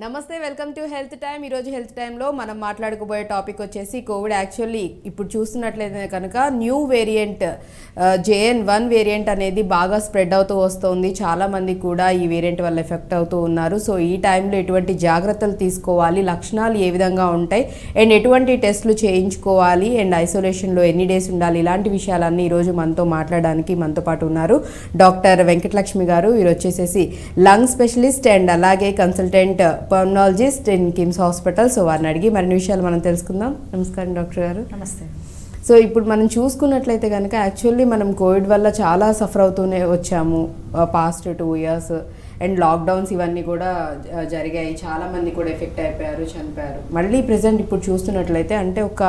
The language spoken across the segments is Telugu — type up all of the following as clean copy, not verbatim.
నమస్తే, వెల్కమ్ టు హెల్త్ టైమ్. ఈరోజు హెల్త్ టైంలో మనం మాట్లాడుకోబోయే టాపిక్ వచ్చేసి కోవిడ్. యాక్చువల్లీ ఇప్పుడు చూస్తున్నట్లయితే కనుక న్యూ వేరియంట్ JN.1 వేరియంట్ అనేది బాగా స్ప్రెడ్ అవుతూ వస్తుంది. చాలామంది కూడా ఈ వేరియంట్ వల్ల ఎఫెక్ట్ అవుతూ ఉన్నారు. సో ఈ టైంలో ఎటువంటి జాగ్రత్తలు తీసుకోవాలి, లక్షణాలు ఏ విధంగా ఉంటాయి, అండ్ ఎటువంటి టెస్టులు చేయించుకోవాలి, అండ్ ఐసోలేషన్లో ఎన్ని డేస్ ఉండాలి, ఇలాంటి విషయాలన్నీ ఈరోజు మనతో మాట్లాడడానికి మనతో పాటు ఉన్నారు డాక్టర్ వెంకటలక్ష్మి గారు. వీరు వచ్చేసేసి లంగ్ స్పెషలిస్ట్ అండ్ అలాగే consultant pulmonologist in KIMS hospital. So వారిని అడిగి మరిన్ని విషయాలు మనం తెలుసుకుందాం. నమస్కారం డాక్టర్ గారు. నమస్తే. సో ఇప్పుడు మనం చూసుకున్నట్లయితే కనుక యాక్చువల్లీ మనం కోవిడ్ వల్ల చాలా సఫర్ అవుతూనే వచ్చాము పాస్ట్ 2 years, అండ్ లాక్డౌన్స్ ఇవన్నీ కూడా జరిగాయి. చాలామంది కూడా ఎఫెక్ట్ అయిపోయారు, చనిపోయారు. మళ్ళీ ప్రజెంట్ ఇప్పుడు చూస్తున్నట్లయితే అంటే ఒక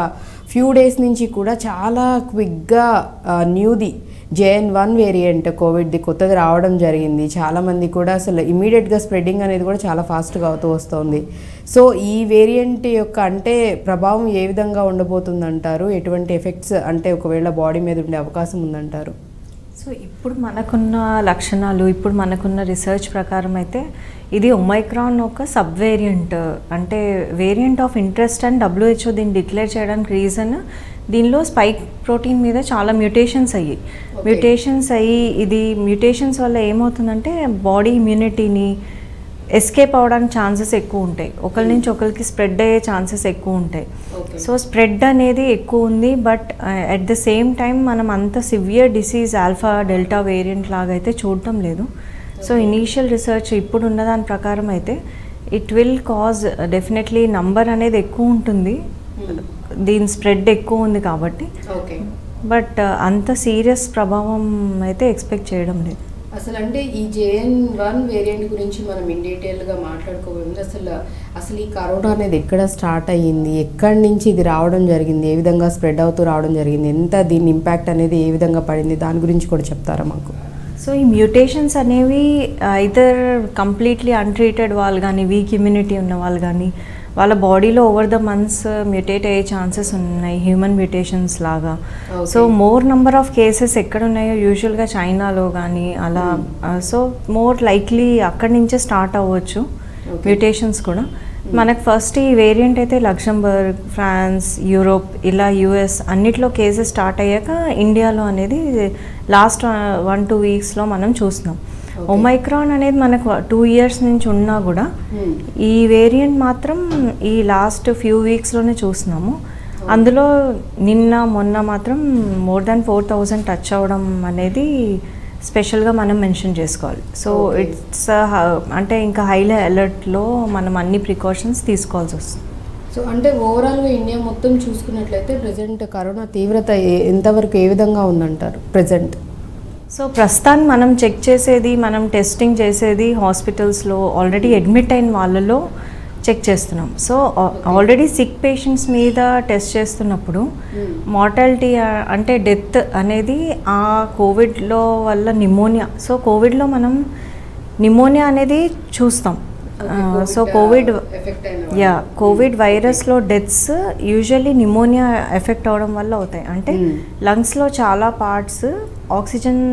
ఫ్యూ డేస్ నుంచి కూడా చాలా క్విక్గా న్యూది JN.1 వేరియంట్ కోవిడ్ది కొత్తది రావడం జరిగింది. చాలామంది కూడా అసలు ఇమీడియట్గా స్ప్రెడ్డింగ్ అనేది కూడా చాలా ఫాస్ట్గా అవుతూ వస్తుంది. సో ఈ వేరియంట్ యొక్క అంటే ప్రభావం ఏ విధంగా ఉండబోతుంది అంటారు? ఎటువంటి ఎఫెక్ట్స్ అంటే ఒకవేళ బాడీ మీద ఉండే అవకాశం ఉందంటారు? సో ఇప్పుడు మనకున్న లక్షణాలు, ఇప్పుడు మనకున్న రీసెర్చ్ ప్రకారం అయితే ఇది ఒమైక్రాన్ ఒక సబ్ వేరియంట్, అంటే వేరియంట్ ఆఫ్ ఇంట్రెస్ట్ అని WHO దీన్ని డిక్లేర్ చేయడానికి రీజన్ దీనిలో స్పైక్ ప్రోటీన్ మీద చాలా మ్యూటేషన్స్ అయ్యి ఇది మ్యూటేషన్స్ వల్ల ఏమవుతుందంటే బాడీ ఇమ్యూనిటీని ఎస్కేప్ అవ్వడానికి ఛాన్సెస్ ఎక్కువ ఉంటాయి, ఒకరి నుంచి ఒకరికి స్ప్రెడ్ అయ్యే ఛాన్సెస్ ఎక్కువ ఉంటాయి. సో స్ప్రెడ్ అనేది ఎక్కువ ఉంది, but at the same time మనం అంత severe disease alpha delta variant లాగా అయితే చూడటం లేదు. సో ఇనీషియల్ రీసెర్చ్ ఇప్పుడు ఉన్న దాని ప్రకారం అయితే it will cause definitely number అనేది ఎక్కువ ఉంటుంది, దీని స్ప్రెడ్ ఎక్కువ ఉంది కాబట్టి, బట్ అంత సీరియస్ ప్రభావం అయితే ఎక్స్పెక్ట్ చేయడం లేదు. అసలు అంటే ఈ JN.1 వేరియంట్ గురించి మనం ఇన్ డీటెయిల్గా మాట్లాడుకోబోతుంది. అసలు ఈ కరోనా అనేది ఎక్కడ స్టార్ట్ అయ్యింది, ఎక్కడి నుంచి ఇది రావడం జరిగింది, ఏ విధంగా స్ప్రెడ్ అవుతూ రావడం జరిగింది, ఎంత దీని ఇంపాక్ట్ అనేది ఏ విధంగా పడింది, దాని గురించి కూడా చెప్తారా మాకు? సో ఈ మ్యూటేషన్స్ అనేవి ఐదర్ కంప్లీట్లీ అన్ట్రీటెడ్ వాళ్ళు కానీ, వీక్ ఇమ్యూనిటీ ఉన్న వాళ్ళు కానీ, వాళ్ళ బాడీలో ఓవర్ ద మంత్స్ మ్యూటేట్ అయ్యే ఛాన్సెస్ ఉన్నాయి, హ్యూమన్ మ్యూటేషన్స్ లాగా. So more number of cases ఎక్కడ ఉన్నాయో యూజువల్గా చైనాలో కానీ అలా, సో మోర్ లైక్లీ అక్కడి నుంచే స్టార్ట్ అవ్వచ్చు మ్యూటేషన్స్ కూడా. మనకు ఫస్ట్ ఈ వేరియంట్ అయితే లక్సెంబర్గ్, ఫ్రాన్స్, యూరోప్, ఇలా US అన్నిట్లో కేసెస్ స్టార్ట్ అయ్యాక ఇండియాలో అనేది లాస్ట్ 1-2 వీక్స్లో మనం చూస్తున్నాం. ఒమైక్రాన్ అనేది మనకు 2 years నుంచి ఉన్నా కూడా ఈ వేరియంట్ మాత్రం ఈ లాస్ట్ ఫ్యూ వీక్స్లోనే చూస్తున్నాము. అందులో నిన్న మొన్న మాత్రం మోర్ దాన్ 4,000 టచ్ అవ్వడం అనేది స్పెషల్గా మనం మెన్షన్ చేసుకోవాలి. సో ఇట్స్ అంటే ఇంకా హైలీ అలర్ట్లో మనం అన్ని ప్రికాషన్స్ తీసుకోవాల్సి వస్తుంది. సో అంటే ఓవరాల్గా ఇండియా మొత్తం చూసుకున్నట్లయితే ప్రజెంట్ కరోనా తీవ్రత ఎంతవరకు ఏ విధంగా ఉందంటారు ప్రజెంట్? సో ప్రస్తుతాన్ని మనం చెక్ చేసేది, మనం టెస్టింగ్ చేసేది హాస్పిటల్స్లో ఆల్రెడీ అడ్మిట్ అయిన వాళ్ళలో చెక్ చేస్తున్నాం. సో ఆల్రెడీ సిక్ పేషెంట్స్ మీద టెస్ట్ చేస్తున్నప్పుడు మార్టాలిటీ అంటే డెత్ అనేది ఆ కోవిడ్లో వల్ల నిమోనియా, సో కోవిడ్లో మనం నిమోనియా అనేది చూస్తాం. సో కోవిడ్ వైరస్లో డెత్స్ యూజువల్లీ నిమోనియా ఎఫెక్ట్ అవడం వల్ల అవుతాయి. అంటే లంగ్స్లో చాలా పార్ట్స్ ఆక్సిజన్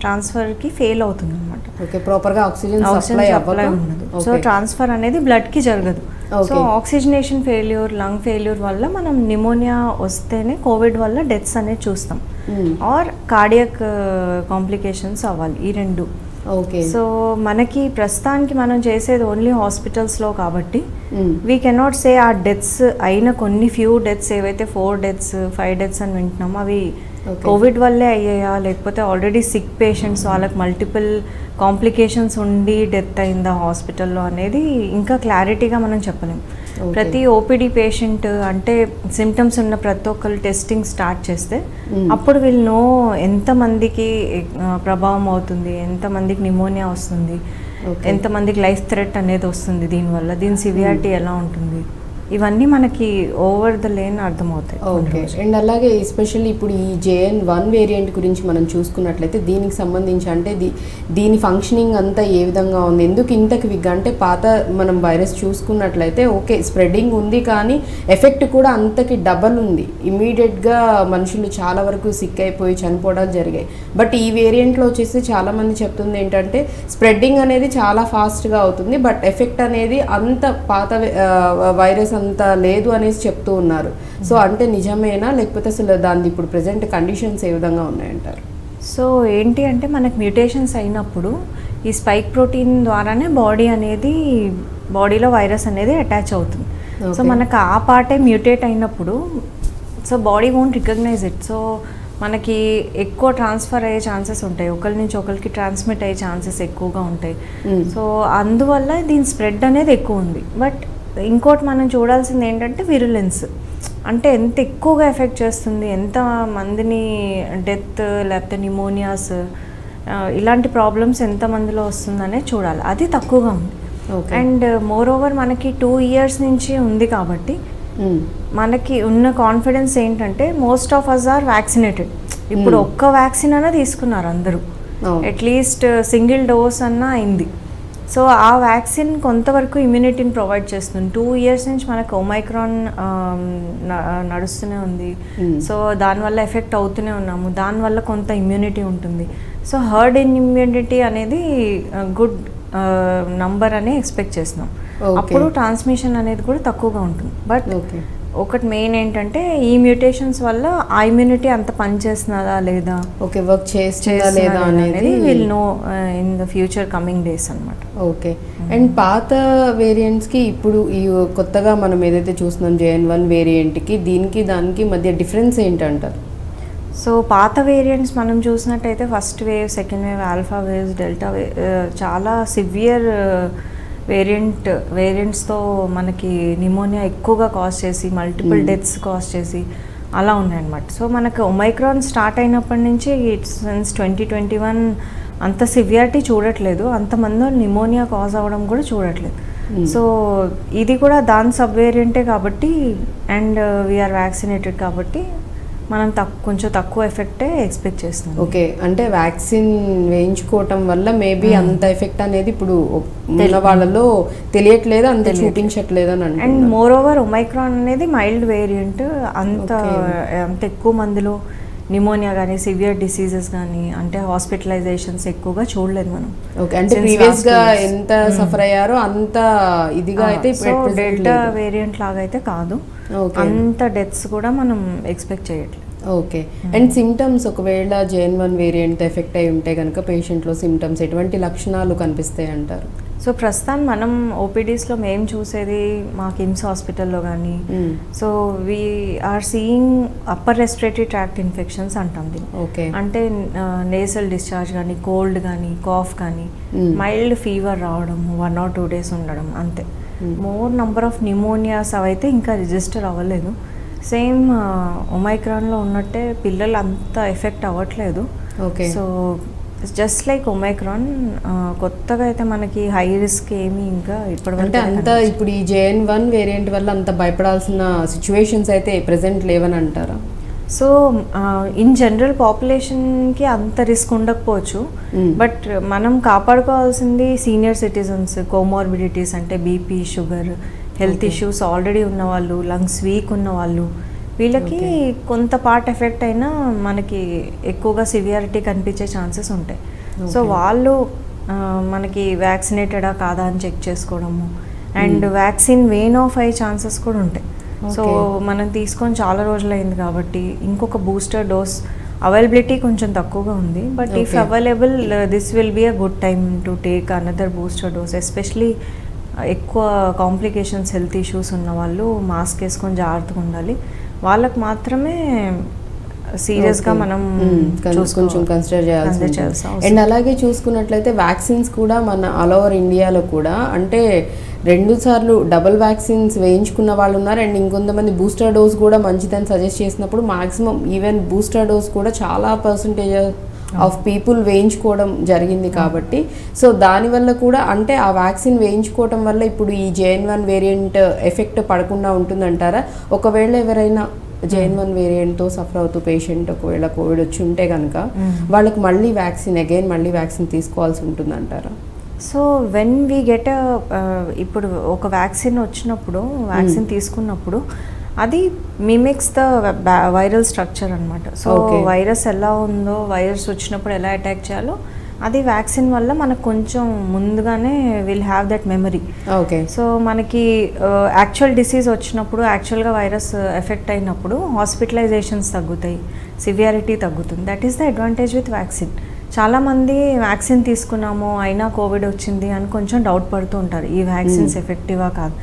ట్రాన్స్ఫర్కి ఫెయిల్ అవుతుంది అనమాట, ప్రాపర్గా ఆక్సిజన్ సప్లై ఉండదు. సో ట్రాన్స్ఫర్ అనేది బ్లడ్కి జరగదు. So oxygenation failure, lung failure వల్ల మనం నిమోనియా వస్తేనే కోవిడ్ వల్ల డెత్స్ అనేది చూస్తాం, ఆర్ కార్డియక్ కాంప్లికేషన్స్ అవ్వాలి, ఈ రెండు. సో మనకి ప్రస్తుతానికి మనం చేసేది ఓన్లీ హాస్పిటల్స్లో కాబట్టి వీ కెనాట్ సే ఆ డెత్స్ అయిన కొన్ని ఫ్యూ డెత్స్ ఏవైతే 4 deaths 5 deaths అని వింటున్నామో అవి కోవిడ్ వల్లే అయ్యాయా, లేకపోతే ఆల్రెడీ సిక్ పేషెంట్స్ వాళ్ళకి మల్టిపుల్ కాంప్లికేషన్స్ ఉండి డెత్ అయిందా హాస్పిటల్లో అనేది ఇంకా క్లారిటీగా మనం చెప్పలేం. ప్రతి ఓపీడీ పేషెంట్ అంటే సిమ్టమ్స్ ఉన్న ప్రతి ఒక్కరు టెస్టింగ్ స్టార్ట్ చేస్తే అప్పుడు వీళ్ళు నో ఎంతమందికి ప్రభావం అవుతుంది, ఎంతమందికి నిమోనియా వస్తుంది, ఎంతమందికి లైఫ్ థ్రెట్ అనేది వస్తుంది దీనివల్ల, దీని సివియారిటీ ఎలా ఉంటుంది. ఇవన్నీ మనకి ఓవర్ ద లేన్ అర్థమవుతాయి. ఓకే. అండ్ అలాగే ఎస్పెషల్లీ ఇప్పుడు ఈ JN1 వేరియంట్ గురించి మనం చూసుకున్నట్లయితే దీనికి సంబంధించి అంటే దీని ఫంక్షనింగ్ అంతా ఏ విధంగా ఉంది, ఎందుకు ఇంతకు విగ్గా అంటే పాత మనం వైరస్ చూసుకున్నట్లయితే ఓకే స్ప్రెడింగ్ ఉంది కానీ ఎఫెక్ట్ కూడా అంతకి డబల్ ఉంది. ఇమీడియట్గా మనుషులు చాలా వరకు సిక్ అయిపోయి చనిపోవడాలు జరిగాయి. బట్ ఈ వేరియంట్లో వచ్చేసి చాలామంది చెప్తుంది ఏంటంటే స్ప్రెడ్డింగ్ అనేది చాలా ఫాస్ట్గా అవుతుంది, బట్ ఎఫెక్ట్ అనేది అంత పాత వైరస్ అంత లేదు అనేసి చెప్తూ ఉన్నారు. సో అంటే నిజమేనా, లేకపోతే అసలు దాని ఇప్పుడు ప్రెసెంట్ కండిషన్స్ ఏ విధంగా ఉన్నాయంటారు? సో ఏంటి అంటే మనకు మ్యూటేషన్స్ అయినప్పుడు ఈ స్పైక్ ప్రోటీన్ ద్వారానే బాడీలో వైరస్ అనేది అటాచ్ అవుతుంది. సో మనకు ఆ పార్టే మ్యూటేట్ అయినప్పుడు so body won't recognise it. So మనకి ఎక్కువ ట్రాన్స్ఫర్ అయ్యే ఛాన్సెస్ ఉంటాయి, ఒకరి నుంచి ఒకరికి ట్రాన్స్మిట్ అయ్యే ఛాన్సెస్ ఎక్కువగా ఉంటాయి. సో అందువల్ల దీని స్ప్రెడ్ అనేది ఎక్కువ ఉంది. బట్ ఇంకోటి మనం చూడాల్సింది ఏంటంటే విరులెన్స్, అంటే ఎంత ఎక్కువగా ఎఫెక్ట్ చేస్తుంది, ఎంత మందిని డెత్ లేకపోతే న్యూమోనియాస్ ఇలాంటి ప్రాబ్లమ్స్ ఎంతమందిలో వస్తుందనే చూడాలి. అది తక్కువగా ఉంది. అండ్ మోర్ ఓవర్ మనకి 2 years నుంచి ఉంది కాబట్టి మనకి ఉన్న కాన్ఫిడెన్స్ ఏంటంటే most of us are vaccinated. ఇప్పుడు ఒక్క వ్యాక్సిన్ అన్నా తీసుకున్నారు అందరూ, అట్లీస్ట్ సింగిల్ డోస్ అన్నా అయింది. సో ఆ వ్యాక్సిన్ కొంతవరకు ఇమ్యూనిటీని ప్రొవైడ్ చేస్తుంది. 2 years నుంచి మనకు ఒమైక్రాన్ నడుస్తూనే ఉంది. సో దానివల్ల ఎఫెక్ట్ అవుతూనే ఉన్నాము, దానివల్ల కొంత ఇమ్యూనిటీ ఉంటుంది. సో హర్డ్ ఇమ్యూనిటీ అనేది గుడ్ నంబర్ అని ఎక్స్పెక్ట్ చేస్తున్నాం. అప్పుడు ట్రాన్స్మిషన్ అనేది కూడా తక్కువగా ఉంటుంది. బట్ ఒకటి మెయిన్ ఏంటంటే ఈ మ్యూటేషన్స్ వల్ల ఆ ఇమ్యూనిటీ అంత పనిచేస్తున్నదా లేదా, ఓకే వర్క్ చేస్తుందా లేదా అనేది will know in the future coming days అన్నమాట. ఓకే. అండ్ పాత వేరియంట్స్కి ఇప్పుడు ఈ కొత్తగా మనం ఏదైతే చూస్తున్నాం JN1 వేరియంట్కి దానికి మధ్య డిఫరెన్స్ ఏంటంటారు? సో పాత వేరియంట్స్ మనం చూసినట్టయితే first wave, second wave, alpha waves, delta wave చాలా సివియర్ వేరియంట్స్తో మనకి నిమోనియా ఎక్కువగా కాజ్ చేసి మల్టిపుల్ డెత్స్ కాజ్ చేసి అలా ఉన్నాయన్నమాట. సో మనకు ఒమైక్రాన్ స్టార్ట్ అయినప్పటి నుంచి సిన్స్ 2021 అంత సివియారిటీ చూడట్లేదు, అంతమంది నిమోనియా కాజ్ అవ్వడం కూడా చూడట్లేదు. సో ఇది కూడా దాని సబ్ వేరియంటే కాబట్టి అండ్ వీఆర్ వ్యాక్సినేటెడ్ కాబట్టి మనం కొంచెం తక్కువ ఎఫెక్టే ఎక్స్పెక్ట్ చేస్తున్నాం. ఓకే. అంటే వ్యాక్సిన్ వేయించుకోవటం వల్ల మేబీ అంత ఎఫెక్ట్ అనేది ఇప్పుడు ఉన్న వాళ్ళలో తెలియట్లేదు, అంత చూపించట్లేదు అని అంటే. అండ్ మోర్ ఓవర్ ఒమైక్రాన్ అనేది మైల్డ్ వేరియంట్, అంత ఎక్కువ మందిలో నిమోనియా కానీ సివియర్ డిసీజెస్ కానీ అంటే హాస్పిటలైజేషన్స్ ఎక్కువగా చూడలేదు మనం. ఓకే. అంటే ప్రీవియస్ గా ఎంత సఫర్ అయ్యారో అంత ఇదిగా అయితే డెల్టా వేరియంట్ లాగా అయితే కాదు, అంత డెత్స్ కూడా మనం ఎక్స్పెక్ట్ చేయట్లేదు. ఓకే. అండ్ సిమ్టమ్స్ ఒకవేళ JN1 వేరియంట్ ఎఫెక్ట్ అయి ఉంటే కనుక పేషెంట్లో సిమ్టమ్స్ ఎటువంటి లక్షణాలు కనిపిస్తాయి అంటారు? సో ప్రస్తుతం మనం ఓపీడీస్లో మేము చూసేది మా కిమ్స్ హాస్పిటల్లో కానీ so we are seeing upper respiratory tract infections అంటాం దీన్ని. ఓకే. అంటే నేసల్ డిశ్చార్జ్ కానీ, కోల్డ్ కానీ, కాఫ్ కానీ, మైల్డ్ ఫీవర్ రావడం, 1 or 2 days ఉండడం అంతే. మోర్ నంబర్ ఆఫ్ న్యూమోనియాస్ అవైతే ఇంకా రిజిస్టర్ అవ్వలేదు. సేమ్ ఒమైక్రాన్లో ఉన్నట్టే పిల్లలు అంత ఎఫెక్ట్ అవ్వట్లేదు. Okay. So just like Omicron కొత్తగా అయితే మనకి హై రిస్క్ ఏమి ఇంకా అంటే అంత ఇప్పుడు ఈ JN1 వేరియంట్ వల్ల అంత భయపడాల్సిన సిచ్యువేషన్స్ అయితే ప్రెసెంట్ లేవని అంటారా? సో ఇన్ జనరల్ పాపులేషన్కి అంత రిస్క్ ఉండకపోవచ్చు, బట్ మనం కాపాడుకోవాల్సింది సీనియర్ సిటిజన్స్, కోమార్బిడిటీస్ అంటే BP, sugar, health issues already ఉన్నవాళ్ళు, లంగ్స్ వీక్ ఉన్నవాళ్ళు, వీళ్ళకి కొంత పార్ట్ ఎఫెక్ట్ అయినా మనకి ఎక్కువగా సివియారిటీ కనిపించే ఛాన్సెస్ ఉంటాయి. సో వాళ్ళు మనకి వ్యాక్సినేటెడా కాదా అని చెక్ చేసుకోవడము అండ్ వ్యాక్సిన్ వేన్ ఆఫ్ అయ్యే ఛాన్సెస్ కూడా ఉంటాయి. సో మనం తీసుకొని చాలా రోజులైంది కాబట్టి ఇంకొక బూస్టర్ డోస్ అవైలబిలిటీ కొంచెం తక్కువగా ఉంది. But if available this will be a good time to take another booster dose. Especially ఎక్కువ కాంప్లికేషన్స్, హెల్త్ ఇష్యూస్ ఉన్న వాళ్ళు మాస్క్ వేసుకొని జాగ్రత్తగా ఉండాలి. వాళ్ళకు మాత్రమే సీరియస్గా మనం కొంచెం కన్సిడర్ చేయాల్సి. అండ్ అలాగే చూసుకున్నట్లయితే వ్యాక్సిన్స్ కూడా మన ఆల్ ఓవర్ ఇండియాలో కూడా అంటే 2 సార్లు డబుల్ వ్యాక్సిన్స్ వేయించుకున్న వాళ్ళు ఉన్నారు. అండ్ ఇంకొంతమంది బూస్టర్ డోస్ కూడా మంచిదని సజెస్ట్ చేసినప్పుడు మాక్సిమం ఈవెన్ బూస్టర్ డోస్ కూడా చాలా పర్సంటేజ్ ఆఫ్ పీపుల్ వేయించుకోవడం జరిగింది కాబట్టి సో దానివల్ల కూడా అంటే ఆ వ్యాక్సిన్ వేయించుకోవడం వల్ల ఇప్పుడు ఈ JN1 వేరియంట్ ఎఫెక్ట్ పడకుండా ఉంటుందంటారా? ఒకవేళ ఎవరైనా JN1 వేరియంట్తో సఫర్ అవుతూ పేషెంట్ ఒకవేళ కోవిడ్ వచ్చి ఉంటే కనుక వాళ్ళకి మళ్ళీ వ్యాక్సిన్ తీసుకోవాల్సి ఉంటుందంటారా? సో వెన్ వీ గెట్ ఇప్పుడు ఒక వ్యాక్సిన్ వచ్చినప్పుడు వ్యాక్సిన్ తీసుకున్నప్పుడు అది మిమిక్స్ ద వైరల్ స్ట్రక్చర్ అనమాట. సో వైరస్ ఎలా ఉందో, వైరస్ వచ్చినప్పుడు ఎలా అటాక్ చేయాలో అది వ్యాక్సిన్ వల్ల మనకు కొంచెం ముందుగానే will have that memory. Okay. So మనకి యాక్చువల్ డిసీజ్ వచ్చినప్పుడు, యాక్చువల్గా వైరస్ ఎఫెక్ట్ అయినప్పుడు హాస్పిటలైజేషన్స్ తగ్గుతాయి, సివియారిటీ తగ్గుతుంది. That is the advantage with vaccine. చాలామంది వ్యాక్సిన్ తీసుకున్నాము అయినా కోవిడ్ వచ్చింది అని కొంచెం డౌట్ పడుతూ ఉంటారు, ఈ వ్యాక్సిన్స్ ఎఫెక్టివా కాదు.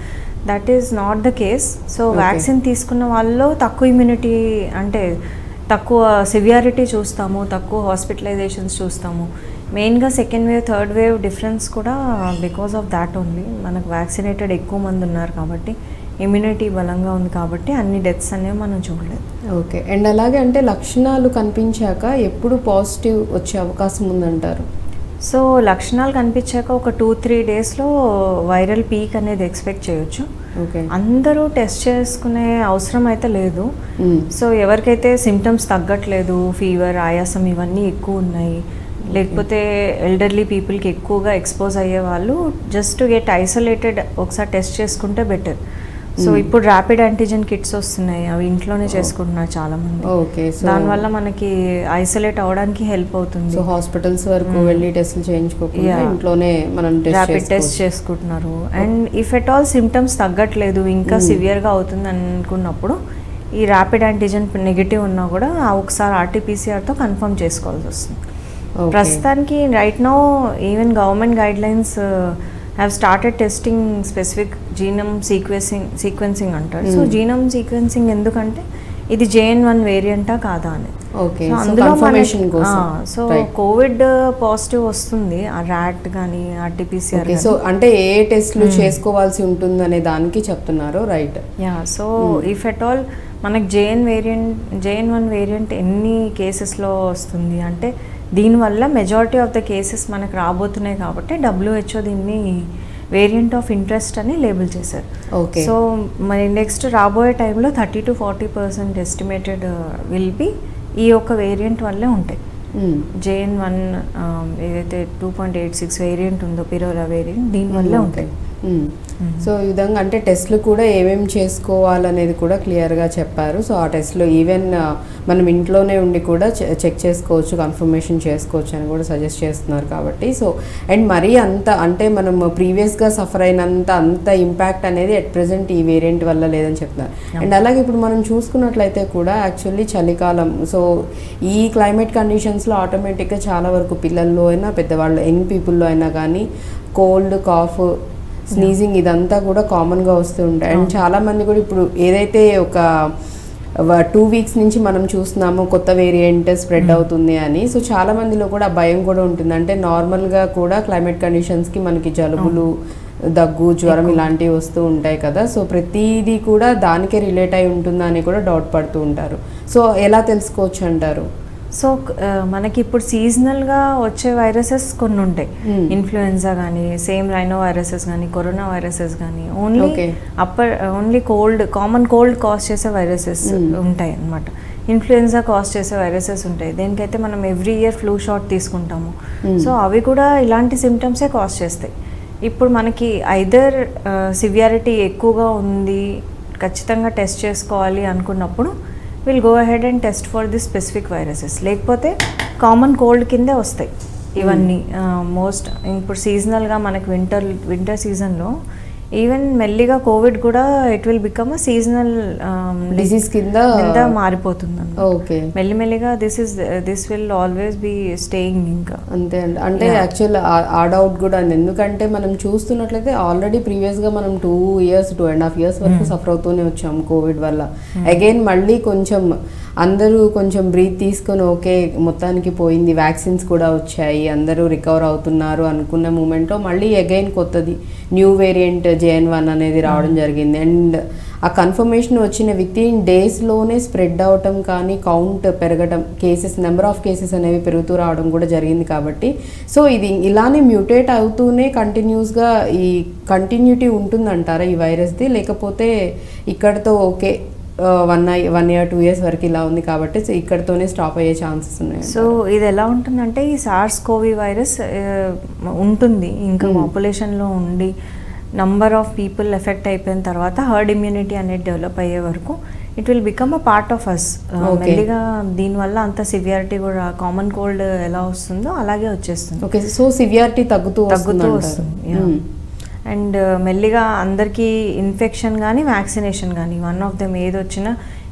That is not the case. So vaccine తీసుకున్న వాళ్ళలో తక్కువ ఇమ్యూనిటీ అంటే తక్కువ సివియారిటీ చూస్తాము, తక్కువ హాస్పిటలైజేషన్స్ చూస్తాము. మెయిన్గా second wave, third wave difference కూడా బికాస్ ఆఫ్ దాట్ ఓన్లీ. మనకు వ్యాక్సినేటెడ్ ఎక్కువ మంది ఉన్నారు కాబట్టి, ఇమ్యూనిటీ బలంగా ఉంది కాబట్టి అన్ని డెత్స్ అనేవి మనం చూడలేదు. ఓకే. అండ్ అలాగే అంటే లక్షణాలు కనిపించాక ఎప్పుడు పాజిటివ్ వచ్చే అవకాశం ఉందంటారు? సో లక్షణాలు కనిపించాక ఒక 2-3 డేస్లో వైరల్ పీక్ అనేది ఎక్స్పెక్ట్ చేయొచ్చు. ఓకే. అందరూ టెస్ట్ చేసుకునే అవసరం అయితే లేదు. సో ఎవరికైతే సిమ్టమ్స్ తగ్గట్లేదు, ఫీవర్, ఆయాసం ఇవన్నీ ఎక్కువ ఉన్నాయి, లేకపోతే ఎల్డర్లీ పీపుల్కి ఎక్కువగా ఎక్స్పోజ్ అయ్యే వాళ్ళు జస్ట్ గెట్ ఐసోలేటెడ్ ఒకసారి టెస్ట్ చేసుకుంటే బెటర్. సో ఇప్పుడు ర్యాపిడ్ యాంటీజెన్ కిట్స్ వస్తున్నాయి, అవి ఇంట్లోనే చేసుకుంటున్నారు చాలా మంది. ఓకే. దానివల్ల మనకి ఐసోలేట్ అవడానికి హెల్ప్ అవుతుంది. సో హాస్పిటల్స్ వరకు వెళ్ళి టెస్ట్లు చేయించుకోకుండా ఇంట్లోనే మనం ర్యాపిడ్ టెస్ట్ చేసుకుంటున్నారు. And if at all symptoms తగ్గట్లేదు, ఇంకా సివియర్గా అవుతుంది అనుకున్నప్పుడు ఈ ర్యాపిడ్ యాంటీజెన్ నెగిటివ్ ఉన్నా కూడా ఒకసారి RT-PCR కన్ఫర్మ్ చేసుకోవాల్సి వస్తుంది. ప్రస్తుతానికి right now even government guide lines have started testing specific genome sequencing అంటారు. సో జీనోమ్ సీక్వెన్సింగ్ ఎందుకంటే ఇది JN1 వేరియంటా కాదా అని. ఓకే. అందులో సో కోవిడ్ పాజిటివ్ వస్తుంది ఆ ర్యాట్ కానీ RT-PCR. సో అంటే ఏ టెస్ట్లు చేసుకోవాల్సి ఉంటుంది అనే దానికి చెప్తున్నారు, right? Yeah. So if at all మనకి JN1 వేరియంట్ ఎన్ని కేసెస్లో వస్తుంది అంటే దీనివల్ల మెజారిటీ ఆఫ్ ద కేసెస్ మనకు రాబోతున్నాయి కాబట్టి WHO దీన్ని వేరియంట్ ఆఫ్ ఇంట్రెస్ట్ అని లేబుల్ చేశారు. ఓకే. సో మరి నెక్స్ట్ రాబోయే టైంలో 30-40% ఎస్టిమేటెడ్ విల్ బి ఈ యొక్క వేరియంట్ వల్లే ఉంటాయి. JN1 ఏదైతే 2.86 వేరియంట్ ఉందో పిరోలా వేరియంట్ దీనివల్లే ఉంటాయి. సో ఈ విధంగా అంటే టెస్ట్లు కూడా ఏమేమి చేసుకోవాలనేది కూడా క్లియర్గా చెప్పారు. సో ఆ టెస్ట్లో ఈవెన్ మనం ఇంట్లోనే ఉండి కూడా చెక్ చేసుకోవచ్చు, కన్ఫర్మేషన్ చేసుకోవచ్చు అని కూడా సజెస్ట్ చేస్తున్నారు కాబట్టి. సో అండ్ మరీ అంత అంటే మనం ప్రీవియస్గా సఫర్ అయినంత అంత ఇంపాక్ట్ అనేది అట్ ప్రెజెంట్ ఈ వేరియంట్ వల్ల లేదని చెప్తున్నారు. అండ్ అలాగే ఇప్పుడు మనం చూసుకున్నట్లయితే కూడా యాక్చువల్లీ చలికాలం, సో ఈ క్లైమేట్ కండిషన్స్లో ఆటోమేటిక్గా చాలా వరకు పిల్లల్లో అయినా పెద్దవాళ్ళు యంగ్ పీపుల్లో అయినా కానీ కోల్డ్, కాఫ్, స్నీజింగ్ ఇదంతా కూడా కామన్గా వస్తూ ఉంటాయి. అండ్ చాలామంది కూడా ఇప్పుడు ఏదైతే ఒక 2 వీక్స్ నుంచి మనం చూస్తున్నాము కొత్త వేరియంట్ స్ప్రెడ్ అవుతుంది అని, సో చాలా మందిలో కూడా భయం కూడా ఉంటుంది. అంటే నార్మల్గా కూడా క్లైమేట్ కండిషన్స్కి మనకి జలుబులు, దగ్గు, జ్వరం ఇలాంటివి వస్తూ ఉంటాయి కదా. సో ప్రతిదీ కూడా దానికే రిలేట్ అయి ఉంటుందా అని కూడా డౌట్ పడుతూ ఉంటారు. సో ఎలా తెలుసుకోవచ్చు అంటారు? సో మనకి ఇప్పుడు సీజనల్గా వచ్చే వైరసెస్ కొన్ని ఉంటాయి, ఇన్ఫ్లుయెన్జా కానీ, సేమ్ రైనో వైరసెస్ కానీ, కరోనా వైరసెస్ కానీ, only cold, common cold cause చేసే వైరసెస్ ఉంటాయి అన్నమాట. ఇన్ఫ్లుయెన్జా కాజ్ చేసే వైరసెస్ ఉంటాయి, దేనికైతే మనం ఎవ్రీ ఇయర్ ఫ్లూ షాట్ తీసుకుంటాము. సో అవి కూడా ఇలాంటి సిమ్టమ్సే కాజ్ చేస్తాయి. ఇప్పుడు మనకి ఐదర్ సివియారిటీ ఎక్కువగా ఉంది, ఖచ్చితంగా టెస్ట్ చేసుకోవాలి అనుకున్నప్పుడు will go ahead and test for the specific viruses. లేకపోతే కామన్ కోల్డ్ కిందే వస్తాయి ఇవన్నీ. మోస్ట్ ఇప్పుడు సీజనల్గా మనకి వింటర్ సీజన్లో ఈవెన్ మెల్లిగా కోవిడ్ కూడా it will become a seasonal disease కింద మారిపోతుంది ఓకే. మెల్లిమెల్లిగా this will always be staying ఇంకా అంతే అండి. అంటే యాక్చువల్ ఆ డౌట్ కూడా అండి, ఎందుకంటే మనం చూస్తున్నట్లయితే ఆల్రెడీ ప్రీవియస్గా మనం 2.5 years వరకు సఫర్ అవుతూనే వచ్చాము కోవిడ్ వల్ల. అగైన్ మళ్ళీ కొంచెం అందరూ కొంచెం బ్రీత్ తీసుకొని ఓకే మొత్తానికి పోయింది, వ్యాక్సిన్స్ కూడా వచ్చాయి, అందరూ రికవర్ అవుతున్నారు అనుకున్న మూమెంట్లో మళ్ళీ అగైన్ కొత్తది న్యూ వేరియంట్ JN1 అనేది రావడం జరిగింది. అండ్ ఆ కన్ఫర్మేషన్ వచ్చిన వితిన్ డేస్లోనే స్ప్రెడ్ అవటం కానీ కౌంట్ పెరగటం, నెంబర్ ఆఫ్ కేసెస్ అనేవి పెరుగుతూ రావడం కూడా జరిగింది. కాబట్టి సో ఇది ఇలానే మ్యూటేట్ అవుతూనే కంటిన్యూస్గా ఈ కంటిన్యూటీ ఉంటుందంటారా ఈ వైరస్ది, లేకపోతే ఇక్కడతో ఓకే 1 year 2 years వరకు ఇలా ఉంది కాబట్టి సో ఇక్కడతోనే స్టాప్ అయ్యే ఛాన్సెస్ ఉన్నాయి? సో ఇది ఎలా ఉంటుందంటే ఈ సార్స్ కోవి వైరస్ ఉంటుంది ఇంకా పాపులేషన్లో ఉండి నంబర్ ఆఫ్ పీపుల్ ఎఫెక్ట్ అయిపోయిన తర్వాత హర్డ్ ఇమ్యూనిటీ అనేది డెవలప్ అయ్యే వరకు it will become a part of us. మెల్లిగా దీనివల్ల అంత సివియారిటీ కూడా కామన్ కోల్డ్ ఎలా వస్తుందో అలాగే వచ్చేస్తుంది. ఓకే, సో సివియారిటీ తగ్గుతూ వస్తుంది. అండ్ మెల్లిగా అందరికీ ఇన్ఫెక్షన్ కానీ వ్యాక్సినేషన్ కానీ వన్ ఆఫ్ దెమ్ ఏది వచ్చినా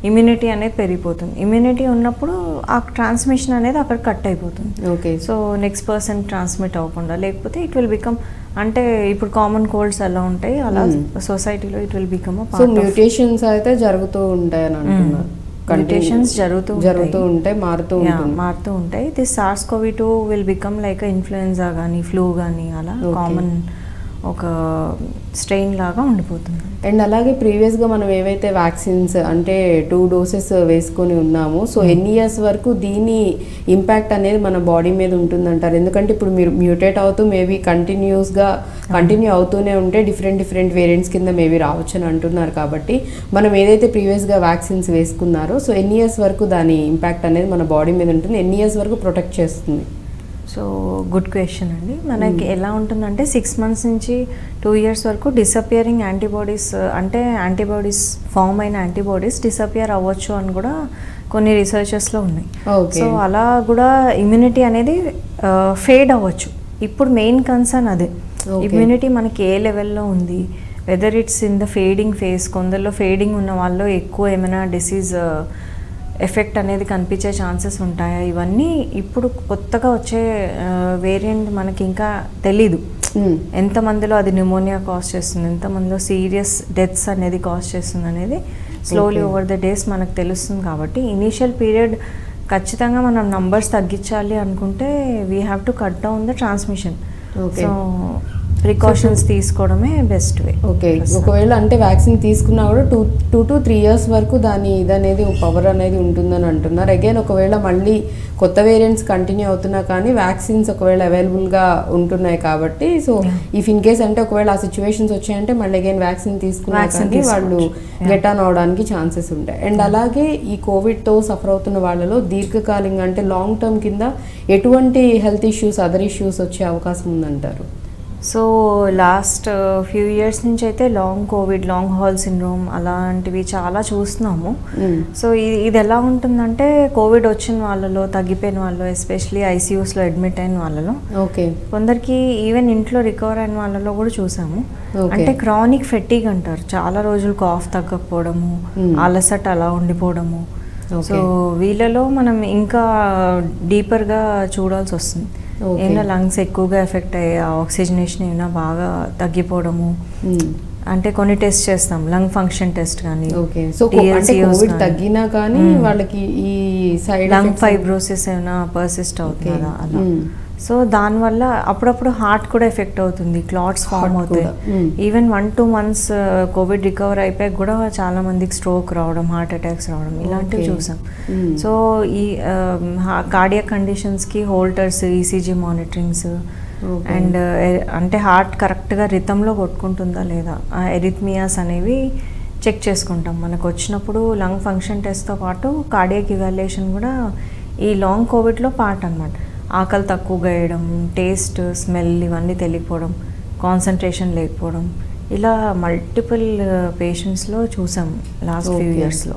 ఇమ్యూనిటీ అనేది పెరిగిపోతుంది. ఇమ్యూనిటీ ఉన్నప్పుడు ఆ ట్రాన్స్మిషన్ అనేది అక్కడ కట్ అయిపోతుంది. Okay, so next person transmit అవ్వకుండా, లేకపోతే ఇట్ విల్ బికమ్ అంటే ఇప్పుడు కామన్ కోల్డ్స్ ఎలా ఉంటాయి అలా సొసైటీలో it will become so mutations అయితే జరుగుతూ ఉంటాయి అని అంటున్నారు. మ్యూటేషన్స్ జరుగుతూ ఉంటాయి, మారుతూ ఉంటాయి. This SARS-CoV-2 will become like influenza కానీ ఫ్లూ కానీ అలా కామన్ ఒక స్ట్రెయిన్ లాగా ఉండిపోతుంది. అండ్ అలాగే ప్రీవియస్గా మనం ఏవైతే వ్యాక్సిన్స్ అంటే 2 doses వేసుకొని ఉన్నామో సో ఎన్ని ఇయర్స్ వరకు దీని ఇంపాక్ట్ అనేది మన బాడీ మీద ఉంటుందంటారు? ఎందుకంటే ఇప్పుడు మీరు మ్యూటేట్ అవుతూ మేబీ కంటిన్యూ అవుతూనే ఉంటే డిఫరెంట్ వేరియంట్స్ కింద మేబీ రావచ్చు అని అంటున్నారు. కాబట్టి మనం ఏదైతే ప్రీవియస్గా వ్యాక్సిన్స్ వేసుకున్నారో సో ఎన్ని ఇయర్స్ వరకు దాని ఇంపాక్ట్ అనేది మన బాడీ మీద ఉంటుంది, ఎన్ని ఇయర్స్ వరకు ప్రొటెక్ట్ చేస్తుంది? సో గుడ్ క్వశ్చన్ అండి. మనకి ఎలా ఉంటుందంటే 6 months నుంచి 2 years వరకు డిసపియరింగ్ యాంటీబాడీస్ అంటే యాంటీబాడీస్ ఫామ్ అయిన యాంటీబాడీస్ డిసపియర్ అవ్వచ్చు అని కూడా కొన్ని రీసెర్చెస్లో ఉన్నాయి. సో అలా కూడా ఇమ్యూనిటీ అనేది ఫేడ్ అవ్వచ్చు. ఇప్పుడు మెయిన్ కన్సర్న్ అదే, ఇమ్యూనిటీ మనకి ఏ లెవెల్లో ఉంది, whether it's in the fading phase, కొందరిలో ఫేడింగ్ ఉన్న వాళ్ళు ఎక్కువ ఏమైనా డిసీజ్ ఎఫెక్ట్ అనేది కనిపించే ఛాన్సెస్ ఉంటాయా, ఇవన్నీ ఇప్పుడు కొత్తగా వచ్చే వేరియంట్ మనకి ఇంకా తెలీదు. ఎంతమందిలో అది న్యూమోనియా కాజ్ చేస్తుంది, ఎంతమందిలో సీరియస్ డెత్స్ అనేది కాజ్ చేస్తుంది అనేది స్లోలీ ఓవర్ ద డేస్ మనకు తెలుస్తుంది. కాబట్టి ఇనీషియల్ పీరియడ్ ఖచ్చితంగా మనం నంబర్స్ తగ్గించాలి అనుకుంటే we have to cut down the transmission. So precautions తీసుకోవడమే బెస్ట్ వే. ఓకే, ఒకవేళ అంటే వ్యాక్సిన్ తీసుకున్నా కూడా 2 to 3 years వరకు దాని ఇదనేది పవర్ అనేది ఉంటుందని అంటున్నారు. అగైన్ ఒకవేళ మళ్ళీ కొత్త వేరియంట్స్ కంటిన్యూ అవుతున్నా కానీ వ్యాక్సిన్స్ ఒకవేళ అవైలబుల్గా ఉంటున్నాయి కాబట్టి సో ఇఫ్ ఇన్ కేస్ అంటే ఒకవేళ ఆ సిచ్యువేషన్స్ వచ్చాయంటే మళ్ళీ అగైన్ వ్యాక్సిన్ తీసుకున్నా కానీ వాళ్ళు గెట్ ఆన్ అవడానికి ఛాన్సెస్ ఉంటాయి. అండ్ అలాగే ఈ కోవిడ్తో సఫర్ అవుతున్న వాళ్ళలో దీర్ఘకాలికంగా అంటే లాంగ్ టర్మ్ కింద ఎటువంటి హెల్త్ ఇష్యూస్, అదర్ ఇష్యూస్ వచ్చే అవకాశం ఉందంటారు? సో లాస్ట్ ఫ్యూ ఇయర్స్ నుంచి అయితే long Covid, long hall syndrome అలాంటివి చాలా చూస్తున్నాము. సో ఇది ఎలా ఉంటుందంటే కోవిడ్ వచ్చిన వాళ్ళలో, తగ్గిపోయిన వాళ్ళు, ఎస్పెషలీ ఐసీయూస్లో అడ్మిట్ అయిన వాళ్ళలో, ఓకే కొందరికి ఈవెన్ ఇంట్లో రికవర్ అయిన వాళ్ళలో కూడా చూసాము. అంటే క్రానిక్ ఫెటీగ్ అంటారు, చాలా రోజులు కాఫ్ తగ్గకపోవడము, అలసట అలా ఉండిపోవడము. సో వీళ్ళలో మనం ఇంకా డీపర్గా చూడాల్సి వస్తుంది. ఏమైనా లంగ్స్ ఎక్కువగా ఎఫెక్ట్ అయ్యే ఆక్సిజనేషన్ ఏమైనా బాగా తగ్గిపోవడము, అంటే కొన్ని టెస్ట్ చేస్తాం, లంగ్ ఫంక్షన్ టెస్ట్ కానీ, తగ్గినా కానీ వాళ్ళకి ఈ సైడ్ లంగ్ ఫైబ్రోసిస్ ఏమైనా పర్సిస్ట్ అవుతుందా అలా. సో దానివల్ల అప్పుడప్పుడు హార్ట్ కూడా ఎఫెక్ట్ అవుతుంది, క్లాట్స్ ఫామ్ అవుతాయి. ఈవెన్ 1-2 months కోవిడ్ రికవర్ అయిపోయి కూడా చాలా మందికి స్ట్రోక్ రావడం, హార్ట్ అటాక్స్ రావడం ఇలాంటివి చూసాం. సో ఈ కార్డియాక్ కండిషన్స్కి హోల్టర్స్, ఈసీజీ మానిటరింగ్స్ అండ్ అంటే హార్ట్ కరెక్ట్గా రిథంలో కొట్టుకుంటుందా లేదా, ఎరిథ్మియాస్ అనేవి చెక్ చేసుకుంటాం. మనకు వచ్చినప్పుడు లంగ్ ఫంక్షన్ టెస్ట్తో పాటు కార్డియాక్ ఇవాల్యుయేషన్ కూడా ఈ లాంగ్ కోవిడ్లో పార్ట్ అన్నమాట. ఆకలి తక్కువగా వేయడం, టేస్ట్, స్మెల్ ఇవన్నీ తెలియకపోవడం, కాన్సన్ట్రేషన్ లేకపోవడం, ఇలా మల్టిపుల్ పేషెంట్స్లో చూసాం లాస్ట్ ఫ్యూ ఇయర్స్లో.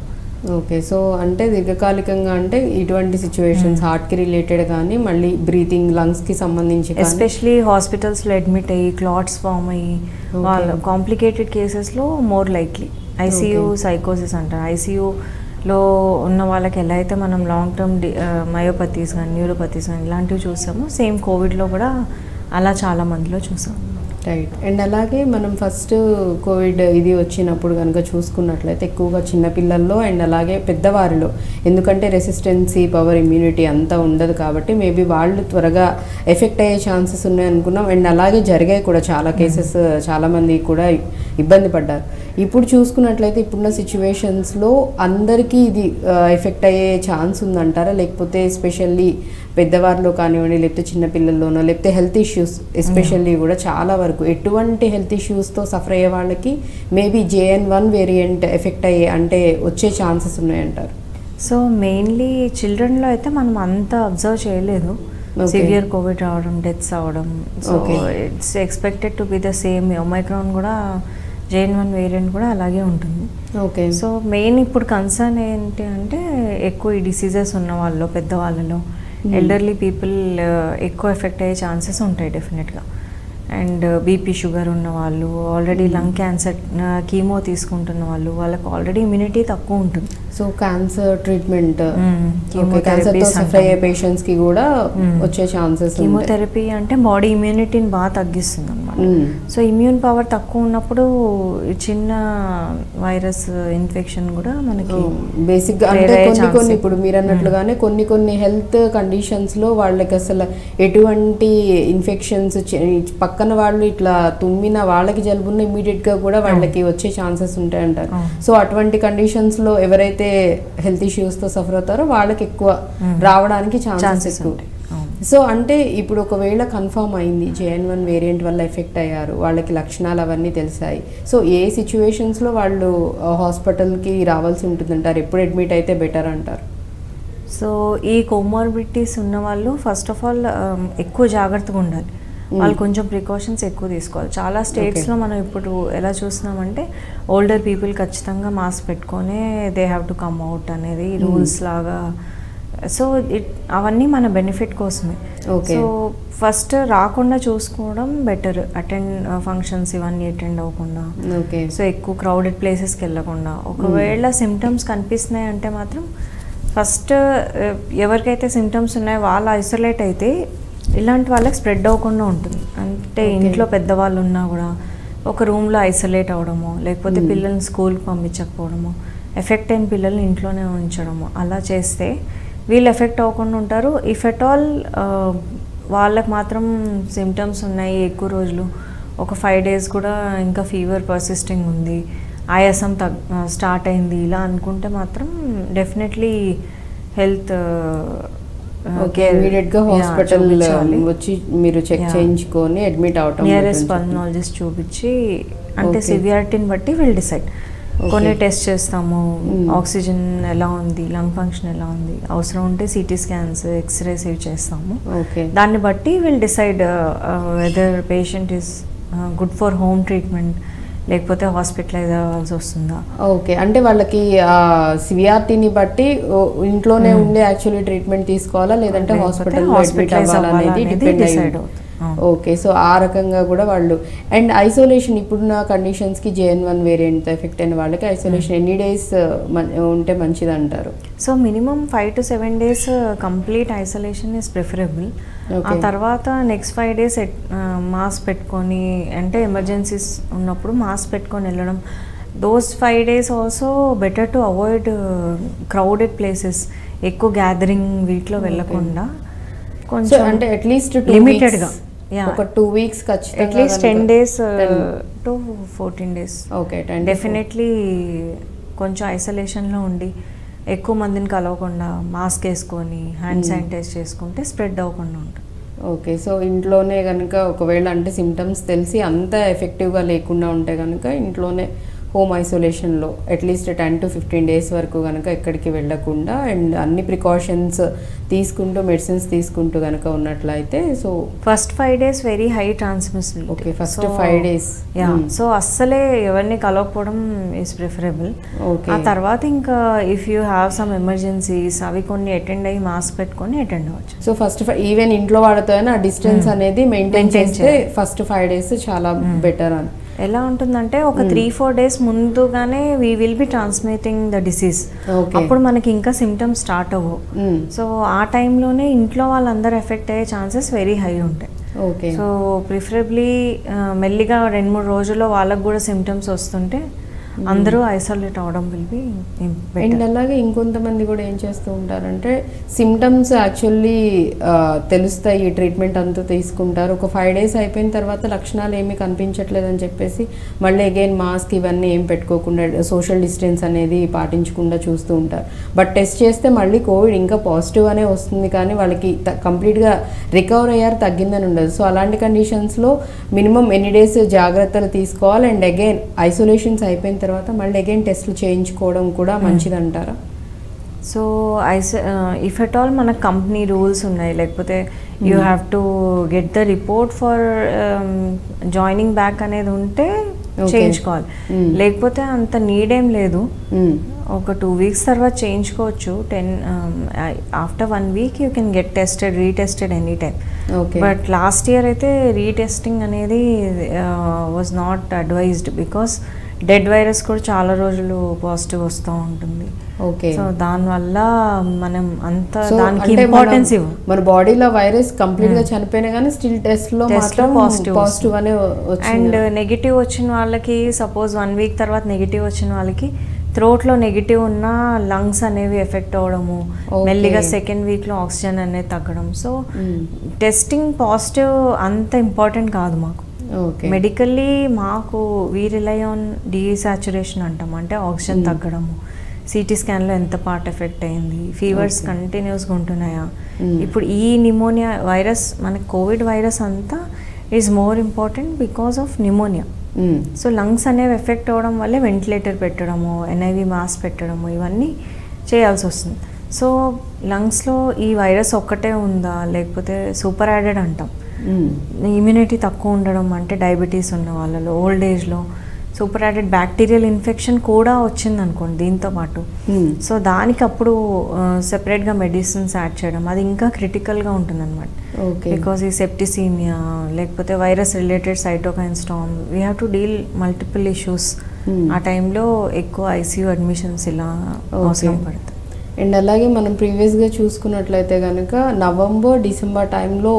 ఓకే, సో అంటే దీర్ఘకాలికంగా అంటే ఇటువంటి సిచ్యువేషన్స్ హార్ట్కి రిలేటెడ్ కానీ మళ్ళీ బ్రీతింగ్, లంగ్స్కి సంబంధించి ఎస్పెషలీ హాస్పిటల్స్లో అడ్మిట్ అయ్యి క్లాట్స్ ఫామ్ అయ్యి వాళ్ళ కాంప్లికేటెడ్ కేసెస్లో మోర్ లైక్లీ ఐసీయూ సైకోసిస్ అంటారు. ఐసీయూలో ఉన్న వాళ్ళకి ఎలా అయితే మనం లాంగ్ టర్మ్ మయోపతీస్ కానీ, న్యూరోపతీస్ కానీ ఇలాంటివి చూసాము, సేమ్ కోవిడ్లో కూడా అలా చాలా మందిలో చూసాము. రైట్. అండ్ అలాగే మనం ఫస్ట్ కోవిడ్ ఇది వచ్చినప్పుడు కనుక చూసుకున్నట్లయితే ఎక్కువగా చిన్నపిల్లల్లో అండ్ అలాగే పెద్దవారిలో, ఎందుకంటే రెసిస్టెన్సీ పవర్ ఇమ్యూనిటీ అంతా ఉండదు కాబట్టి మేబీ వాళ్ళు త్వరగా ఎఫెక్ట్ అయ్యే ఛాన్సెస్ ఉన్నాయి అనుకున్నాం. అండ్ అలాగే జరిగాయి కూడా చాలా కేసెస్, చాలామంది కూడా ఇబ్బంది పడ్డారు. ఇప్పుడు చూసుకున్నట్లయితే ఇప్పుడున్న సిచ్యువేషన్స్లో అందరికీ ఇది ఎఫెక్ట్ అయ్యే ఛాన్స్ ఉందంటారా, లేకపోతే ఎస్పెషల్లీ పెద్దవారిలో కానివ్వండి, లేకపోతే చిన్నపిల్లల్లోనో, లేకపోతే హెల్త్ ఇష్యూస్ ఎస్పెషల్లీ కూడా చాలా వరకు ఎటువంటి హెల్త్ ఇష్యూస్తో సఫర్ అయ్యే వాళ్ళకి మేబీ JN1 వేరియంట్ ఎఫెక్ట్ అయ్యే అంటే వచ్చే ఛాన్సెస్ ఉన్నాయంటారు? సో మెయిన్లీ చిల్డ్రన్లో అయితే మనం అంత అబ్జర్వ్ చేయలేదు సివియర్ కోవిడ్ రావడం, డెత్స్ అవడం. So it's expected to be the same. Omicron కూడా JN1 వేరియంట్ కూడా అలాగే ఉంటుంది. ఓకే. సో మెయిన్ ఇప్పుడు కన్సర్న్ ఏంటి అంటే ఎక్కువ ఈ డిసీజెస్ ఉన్న వాళ్ళలో, పెద్దవాళ్ళలో, ఎల్డర్లీ పీపుల్ ఎక్కువ ఎఫెక్ట్ అయ్యే ఛాన్సెస్ ఉంటాయి డెఫినెట్గా. అండ్ బీపీ షుగర్ ఉన్న వాళ్ళు, ఆల్రెడీ లంగ్ క్యాన్సర్ కీమో తీసుకుంటున్న వాళ్ళు, వాళ్ళకి ఆల్రెడీ ఇమ్యూనిటీ తక్కువ ఉంటుంది. సో క్యాన్సర్ ట్రీట్మెంట్, క్యాన్సర్తో సఫర్ అయ్యే పేషెంట్స్కి కూడా వచ్చే ఛాన్సెస్. కీమోథెరపీ అంటే బాడీ ఇమ్యూనిటీని బాగా తగ్గిస్తుంది అనమాట. సో ఇమ్యూన్ పవర్ తక్కువ ఉన్నప్పుడు చిన్న వైరస్ ఇన్ఫెక్షన్ కూడా మనకి బేసిక్గా అంటే కొన్ని ఇప్పుడు మీరు అన్నట్లుగానే కొన్ని హెల్త్ కండిషన్స్లో వాళ్ళకి అసలు ఎటువంటి ఇన్ఫెక్షన్స్ పక్కన వాళ్ళు ఇట్లా తుమ్మిన వాళ్ళకి జలుబున్న ఇమీడియట్గా కూడా వాళ్ళకి వచ్చే ఛాన్సెస్ ఉంటాయంటారు. సో అటువంటి కండిషన్స్లో ఎవరైతే హెల్త్ ఇష్యూస్తో సఫర్ అవుతారో వాళ్ళకి ఎక్కువ రావడానికి ఛాన్సెస్ ఎక్కువ. సో అంటే ఇప్పుడు ఒకవేళ కన్ఫర్మ్ అయింది JN1 వేరియంట్ వల్ల ఎఫెక్ట్ అయ్యారు, వాళ్ళకి లక్షణాలు అవన్నీ తెలిసాయి, సో ఏ సిచ్యువేషన్స్లో వాళ్ళు హాస్పిటల్కి రావాల్సి ఉంటుందంటారు? ఎప్పుడు అడ్మిట్ అయితే బెటర్ అంటారు? సో ఈ కోమార్బిడిటీస్ ఉన్న వాళ్ళు ఫస్ట్ ఆఫ్ ఆల్ ఎక్కువ జాగ్రత్తగా ఉండాలి. వాళ్ళు కొంచెం ప్రికాషన్స్ ఎక్కువ తీసుకోవాలి. చాలా స్టేట్స్లో మనం ఇప్పుడు ఎలా చూస్తున్నామంటే ఓల్డర్ పీపుల్ ఖచ్చితంగా మాస్క్ పెట్టుకొని they have to come out అనేది రూల్స్ లాగా. సో అవన్నీ మన బెనిఫిట్ కోసమే. సో ఫస్ట్ రాకుండా చూసుకోవడం బెటర్. ఫంక్షన్స్ ఇవన్నీ అటెండ్ అవ్వకుండా, సో ఎక్కువ క్రౌడెడ్ ప్లేసెస్కి వెళ్ళకుండా. ఒకవేళ సిమ్టమ్స్ కనిపిస్తున్నాయి అంటే మాత్రం ఫస్ట్ ఎవరికైతే సిమ్టమ్స్ ఉన్నాయో వాళ్ళు ఐసోలేట్ అయితే ఇలాంటి వాళ్ళకి స్ప్రెడ్ అవ్వకుండా ఉంటుంది. అంటే ఇంట్లో పెద్దవాళ్ళు ఉన్నా కూడా ఒక రూమ్లో ఐసోలేట్ అవ్వడము, లేకపోతే పిల్లల్ని స్కూల్కి పంపించకపోవడము, ఎఫెక్ట్ అయిన పిల్లల్ని ఇంట్లోనే ఉంచడము, అలా చేస్తే వీళ్ళు ఎఫెక్ట్ అవ్వకుండా ఉంటారు. ఇఫ్ ఎట్ ఆల్ వాళ్ళకి మాత్రం సిమ్టమ్స్ ఉన్నాయి ఎక్కువ రోజులు, ఒక 5 days కూడా ఇంకా ఫీవర్ పర్సిస్టింగ్ ఉంది, ఆయాసం స్టార్ట్ అయింది ఇలా అనుకుంటే మాత్రం డెఫినెట్లీ హెల్త్ ఇమీడియట్గా హాస్పిటల్ వచ్చి మీరు చెక్ చేయించుకొని అడ్మిట్ అవటం, నియరెస్ట్ పల్మనాలజిస్ట్ చూపించి, అంటే సివియారిటీని బట్టి విల్ డిసైడ్. కొన్ని టెస్ట్ చేస్తాము, ఆక్సిజన్ ఎలా ఉంది, లంగ్ ఫంక్షన్ ఎలా ఉంది, అవసరం ఉంటే సిటీ స్కాన్స్, ఎక్స్రేస్ ఇవి చేస్తాము. దాన్ని బట్టి will decide whether patient is good for home treatment లేకపోతే హాస్పిటలైజ్ అవ్వాల్సి వస్తుందా. ఓకే, అంటే వాళ్ళకి సివియారిటీని బట్టి ఇంట్లోనే ఉండే యాక్చువల్లీ ట్రీట్మెంట్ తీసుకోవాలా లేదంటే హాస్పిటల్లో అడ్మిట్ అవ్వాలనేది డిపెండ్ అయ్యింది. ఓకే, సో ఆ రకంగా కూడా వాళ్ళు. అండ్ ఐసోలేషన్ ఇప్పుడున్న కండిషన్స్కి JN1 వేరియంట్ ఎఫెక్ట్ అయిన వాళ్ళకి ఐసోలేషన్ ఎన్ని డేస్ ఉంటే మంచిది అంటారు? So minimum 5 to 7 days complete isolation is preferable. ఆ తర్వాత నెక్స్ట్ 5 days మాస్క్ పెట్టుకొని, అంటే ఎమర్జెన్సీస్ ఉన్నప్పుడు మాస్క్ పెట్టుకొని వెళ్ళడం. Those 5 days also better to avoid crowded places, ఎక్కువ గ్యాదరింగ్ వీటిలో వెళ్ళకుండా కొంచెం అంటే అట్లీస్ట్ లిమిటెడ్గా ఒక 2 weeks ఖచ్చితంగా, at least 10 days to 14 days. Okay, definitely కొంచెం ఐసోలేషన్లో ఉండి ఎక్కువ మందిని కలవకుండా మాస్క్ వేసుకొని హ్యాండ్ శానిటైజ్ చేసుకుంటే స్ప్రెడ్ అవ్వకుండా ఉంటుంది. ఓకే, సో ఇంట్లోనే కనుక ఒకవేళ అంటే సిమ్టమ్స్ తెలిసి అంత ఎఫెక్టివ్గా లేకుండా ఉంటే కనుక ఇంట్లోనే హోమ్ ఐసోలేషన్లో అట్లీస్ట్ 10 to 15 days వరకు కనుక ఎక్కడికి వెళ్ళకుండా అండ్ అన్ని ప్రికాషన్స్ తీసుకుంటూ మెడిసిన్స్ తీసుకుంటూ కనుక ఉన్నట్లయితే, so first 5 days very high transmissibility. Okay, first 5 days. So అస్సలే ఎవరిని కలవకపోవడం ఈజ్ ప్రిఫరబుల్. ఆ తర్వాత ఇంకా if you have some emergencies అవి కొన్ని అటెండ్ అయ్యి మాస్క్ పెట్టుకొని అటెండ్ అవ్వచ్చు. సో ఫస్ట్ ఈవెన్ ఇంట్లో వాడుతాయని ఆ డిస్టెన్స్ అనేది మెయింటైన్ చేస్తే ఫస్ట్ 5 days చాలా బెటర్ అని. ఎలా ఉంటుందంటే ఒక 3-4 days ముందుగానే we will be transmitting the disease. అప్పుడు మనకి ఇంకా సిమ్టమ్స్ స్టార్ట్ అవ్వవు. సో ఆ టైంలోనే ఇంట్లో వాళ్ళందరూ ఎఫెక్ట్ అయ్యే ఛాన్సెస్ వెరీ హై ఉంటాయి. ఓకే. సో ప్రిఫరబ్లీ మెల్లిగా 2-3 రోజుల్లో వాళ్ళకు కూడా సిమ్టమ్స్ వస్తుంటే అందరూ ఐసోలేట్ అవడం విల్ బి అండ్ అలాగే ఇంకొంతమంది కూడా ఏం చేస్తూ ఉంటారంటే సిమ్టమ్స్ యాక్చువల్లీ తెలుస్తాయి, ఈ ట్రీట్మెంట్ అంతా తీసుకుంటారు, ఒక 5 days అయిపోయిన తర్వాత లక్షణాలు ఏమీ కనిపించట్లేదని చెప్పేసి మళ్ళీ అగైన్ మాస్క్ ఇవన్నీ ఏం పెట్టుకోకుండా సోషల్ డిస్టెన్స్ అనేది పాటించకుండా చూస్తూ ఉంటారు. బట్ టెస్ట్ చేస్తే మళ్ళీ కోవిడ్ ఇంకా పాజిటివ్ అనే వస్తుంది, కానీ వాళ్ళకి కంప్లీట్గా రికవర్ అయ్యారు, తగ్గిందని ఉండదు. సో అలాంటి కండిషన్స్లో మినిమం ఎన్ని డేస్ జాగ్రత్తలు తీసుకోవాలి అండ్ అగైన్ ఐసోలేషన్స్ అయిపోయిన తర్వాత మళ్ళీ అగైన్ టెస్ట్లు చేయించుకోవడం కూడా మంచిది అంటారా? సో ఇఫ్ ఎట్ ఆల్ మన కంపెనీ రూల్స్ ఉన్నాయి, లేకపోతే you have to get the report for joining back అనేది ఉంటే చేయించుకోవాలి. లేకపోతే అంత నీడ్ ఏం లేదు, ఒక 2 weeks తర్వాత చేయించుకోవచ్చు. After 1 week you can get tested, retested any time. But last year అయితే రీటెస్టింగ్ అనేది was not advised, because dead virus కూడా చాలా రోజులు పాజిటివ్ వస్తూ ఉంటుంది. ఓకే. సో దానివల్ల మనం అంత దానికి ఇంపార్టెన్స్ ఇవ్వం. మన బాడీలో వైరస్ కంప్లీట్ గా చనిపోయినా కానీ స్టిల్ టెస్ట్ లో పాజిటివ్ అనే అండ్ నెగిటివ్ వచ్చిన వాళ్ళకి, సపోజ్ 1 week తర్వాత నెగిటివ్ వచ్చిన వాళ్ళకి థ్రోట్లో నెగిటివ్ ఉన్న లంగ్స్ అనేవి ఎఫెక్ట్ అవ్వడము, మెల్లిగా 2nd weekలో ఆక్సిజన్ అనేది తగ్గడం. సో టెస్టింగ్ పాజిటివ్ అంత ఇంపార్టెంట్ కాదు మాకు. మెడికల్లీ మాకు వీ రిలై ఆన్ డీసాచురేషన్ అంటాం, అంటే ఆక్సిజన్ తగ్గడము, సిటీ స్కాన్లో ఎంత పార్ట్ ఎఫెక్ట్ అయింది, ఫీవర్స్ కంటిన్యూస్గా ఉంటున్నాయా. ఇప్పుడు ఈ నిమోనియా వైరస్, మనకి కోవిడ్ వైరస్ అంతా is more important because of pneumonia. So lungs అనేవి ఎఫెక్ట్ అవ్వడం వల్లే వెంటిలేటర్ పెట్టడము, NIV మాస్క్ పెట్టడము ఇవన్నీ చేయాల్సి వస్తుంది. సో లంగ్స్లో ఈ వైరస్ ఒక్కటే ఉందా, లేకపోతే సూపర్ యాడెడ్ అంటాం, ఇమ్యూనిటీ తక్కువ ఉండడం, అంటే డయాబెటీస్ ఉన్న వాళ్ళలో, ఓల్డ్ ఏజ్లో సూపర్ యాడెడ్ బ్యాక్టీరియల్ ఇన్ఫెక్షన్ కూడా వచ్చింది అనుకోండి దీంతో పాటు. సో దానికి అప్పుడు సెపరేట్గా మెడిసిన్స్ యాడ్ చేయడం అది ఇంకా క్రిటికల్గా ఉంటుంది అనమాట. బికాస్ ఈ సెప్టిసీమియా లేకపోతే virus related cytokine Storm, we have to deal multiple issues. ఆ టైంలో ఎక్కువ ICU అడ్మిషన్స్ ఇలా అవసరం పడుతుంది. అండ్ అలాగే మనం ప్రీవియస్గా చూసుకున్నట్లయితే కనుక నవంబర్ డిసెంబర్ టైంలో,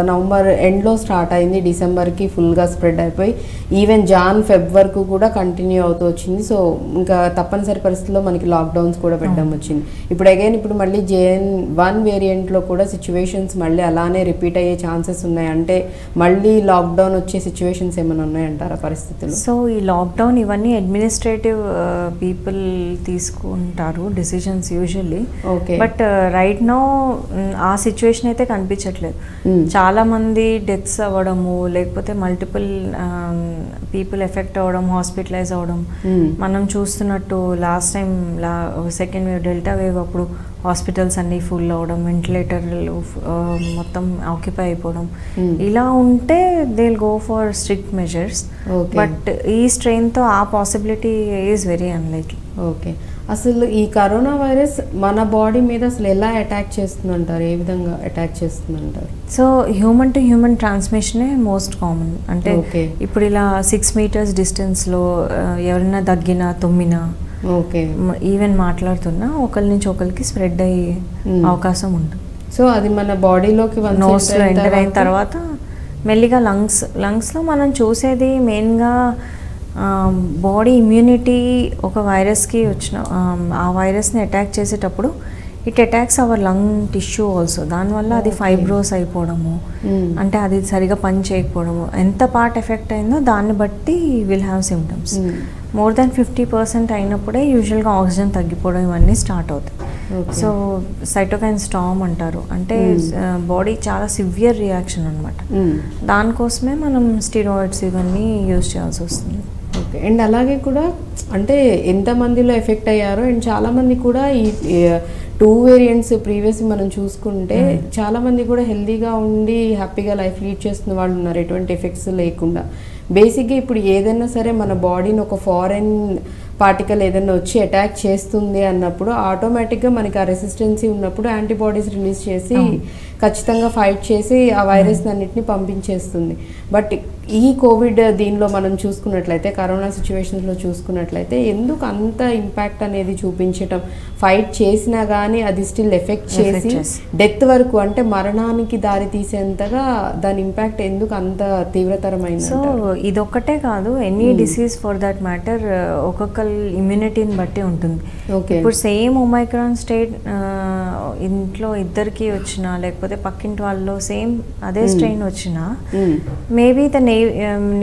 నవంబర్ ఎండ్లో స్టార్ట్ అయింది, డిసెంబర్కి ఫుల్గా స్ప్రెడ్ అయిపోయి ఈవెన్ జాన్ ఫెబ్ వరకు కూడా కంటిన్యూ అవుతూ వచ్చింది. సో ఇంకా తప్పనిసరి పరిస్థితుల్లో మనకి లాక్డౌన్స్ కూడా పెట్టడం వచ్చింది. ఇప్పుడు అగైన్ ఇప్పుడు మళ్ళీ JN1 వేరియంట్లో కూడా సిచ్యువేషన్స్ మళ్ళీ అలానే రిపీట్ అయ్యే ఛాన్సెస్ ఉన్నాయి. అంటే మళ్ళీ లాక్డౌన్ వచ్చే సిచ్యువేషన్స్ ఏమైనా ఉన్నాయంటారా పరిస్థితులు? సో ఈ లాక్డౌన్ ఇవన్నీ అడ్మినిస్ట్రేటివ్ పీపుల్ తీసుకుంటారు decisions usually. But right now ఆ సిచ్యువేషన్ అయితే కనిపించట్లేదు. చాలా మంది డెత్స్ అవ్వడము, లేకపోతే మల్టిపుల్ పీపుల్ ఎఫెక్ట్ అవ్వడం, హాస్పిటలైజ్ అవ్వడం మనం చూస్తున్నట్టు. Last time 2nd wave delta wave అప్పుడు హాస్పిటల్స్ అన్నీ ఫుల్ అవ్వడం, వెంటిలేటర్లు మొత్తం ఆక్యుపై అయిపోవడం, ఇలా ఉంటే they will go for strict measures. But ఈ స్ట్రెయిన్తో ఆ possibility is very unlikely. Okay. అసలు ఈ కరోనా వైరస్ మన బాడీ మీద అసలు ఎలా అటాక్ చేస్తుందంటారు, ఏ విధంగా అటాక్ చేస్తుందంటారు? సో హ్యూమన్ టు హ్యూమన్ ట్రాన్స్మిషనే మోస్ట్ కామన్. అంటే ఇప్పుడు ఇలా 6 meters డిస్టెన్స్లో ఎవరైనా దగ్గినా, తుమ్మినా, ఈవెన్ మాట్లాడుతున్నా ఒకరి నుంచి ఒకరికి స్ప్రెడ్ అయ్యే అవకాశం ఉంటుంది. సో అది మన బాడీలోకి నోస్లో ఎంటర్ అయిన తర్వాత మెల్లిగా లంగ్స్లో మనం చూసేది మెయిన్గా బాడీ ఇమ్యూనిటీ. ఒక వైరస్కి వచ్చిన ఆ వైరస్ని అటాక్ చేసేటప్పుడు it attacks our lung tissue also. దానివల్ల అది ఫైబ్రోస్ అయిపోవడము, అంటే అది సరిగా పని చేయకపోవడము, ఎంత పార్ట్ ఎఫెక్ట్ అయిందో దాన్ని బట్టి will have symptoms. more than 50% అయినప్పుడే యూజువల్గా ఆక్సిజన్ తగ్గిపోవడం ఇవన్నీ స్టార్ట్ అవుతాయి. సో సైటోకైన్ స్టార్మ్ అంటారు, అంటే బాడీ చాలా సివియర్ రియాక్షన్ అనమాట. దానికోసమే మనం స్టీరాయిడ్స్ ఇవన్నీ యూజ్ చేయాల్సి వస్తుంది. ఓకే. అండ్ అలాగే కూడా అంటే ఎంతమందిలో ఎఫెక్ట్ అయ్యారో, అండ్ చాలామంది కూడా ఈ 2 వేరియంట్స్ ప్రీవియస్ మనం చూసుకుంటే చాలామంది కూడా హెల్తీగా ఉండి హ్యాపీగా లైఫ్ లీడ్ చేస్తున్న వాళ్ళు ఉన్నారు, ఎటువంటి ఎఫెక్ట్స్ లేకుండా. బేసిక్గా ఇప్పుడు ఏదైనా సరే మన బాడీని ఒక ఫారెన్ పార్టికల్ ఏదైనా వచ్చి అటాక్ చేస్తుంది అన్నప్పుడు ఆటోమేటిక్గా మనకి ఆ రెసిస్టెన్సీ ఉన్నప్పుడు యాంటీబాడీస్ రిలీజ్ చేసి ఖచ్చితంగా ఫైట్ చేసి ఆ వైరస్ అన్నిటిని పంపించేస్తుంది. బట్ ఈ కోవిడ్ దీనిలో మనం చూసుకున్నట్లయితే కరోనా సిచ్యువేషన్స్లో చూసుకున్నట్లయితే ఎందుకు అంత ఇంపాక్ట్ అనేది చూపించటం, ఫైట్ చేసినా కానీ అది స్టిల్ ఎఫెక్ట్ చేసి డెత్ వరకు అంటే మరణానికి దారి తీసేంతగా దాని ఇంపాక్ట్ ఎందుకు అంత తీవ్రతరమైంది? సో ఇదొక్కటే కాదు, any disease for that matter ఒక్కొక్కరి ఇమ్యూనిటీని బట్టి ఉంటుంది. ఇప్పుడు సేమ్ ఒమైక్రాన్ స్టేట్ ఇంట్లో ఇద్దరికి వచ్చినా లేకపోతే పక్కింటి వాళ్ళలో సేమ్ అదే స్ట్రెయిన్ వచ్చినా మేబీ ద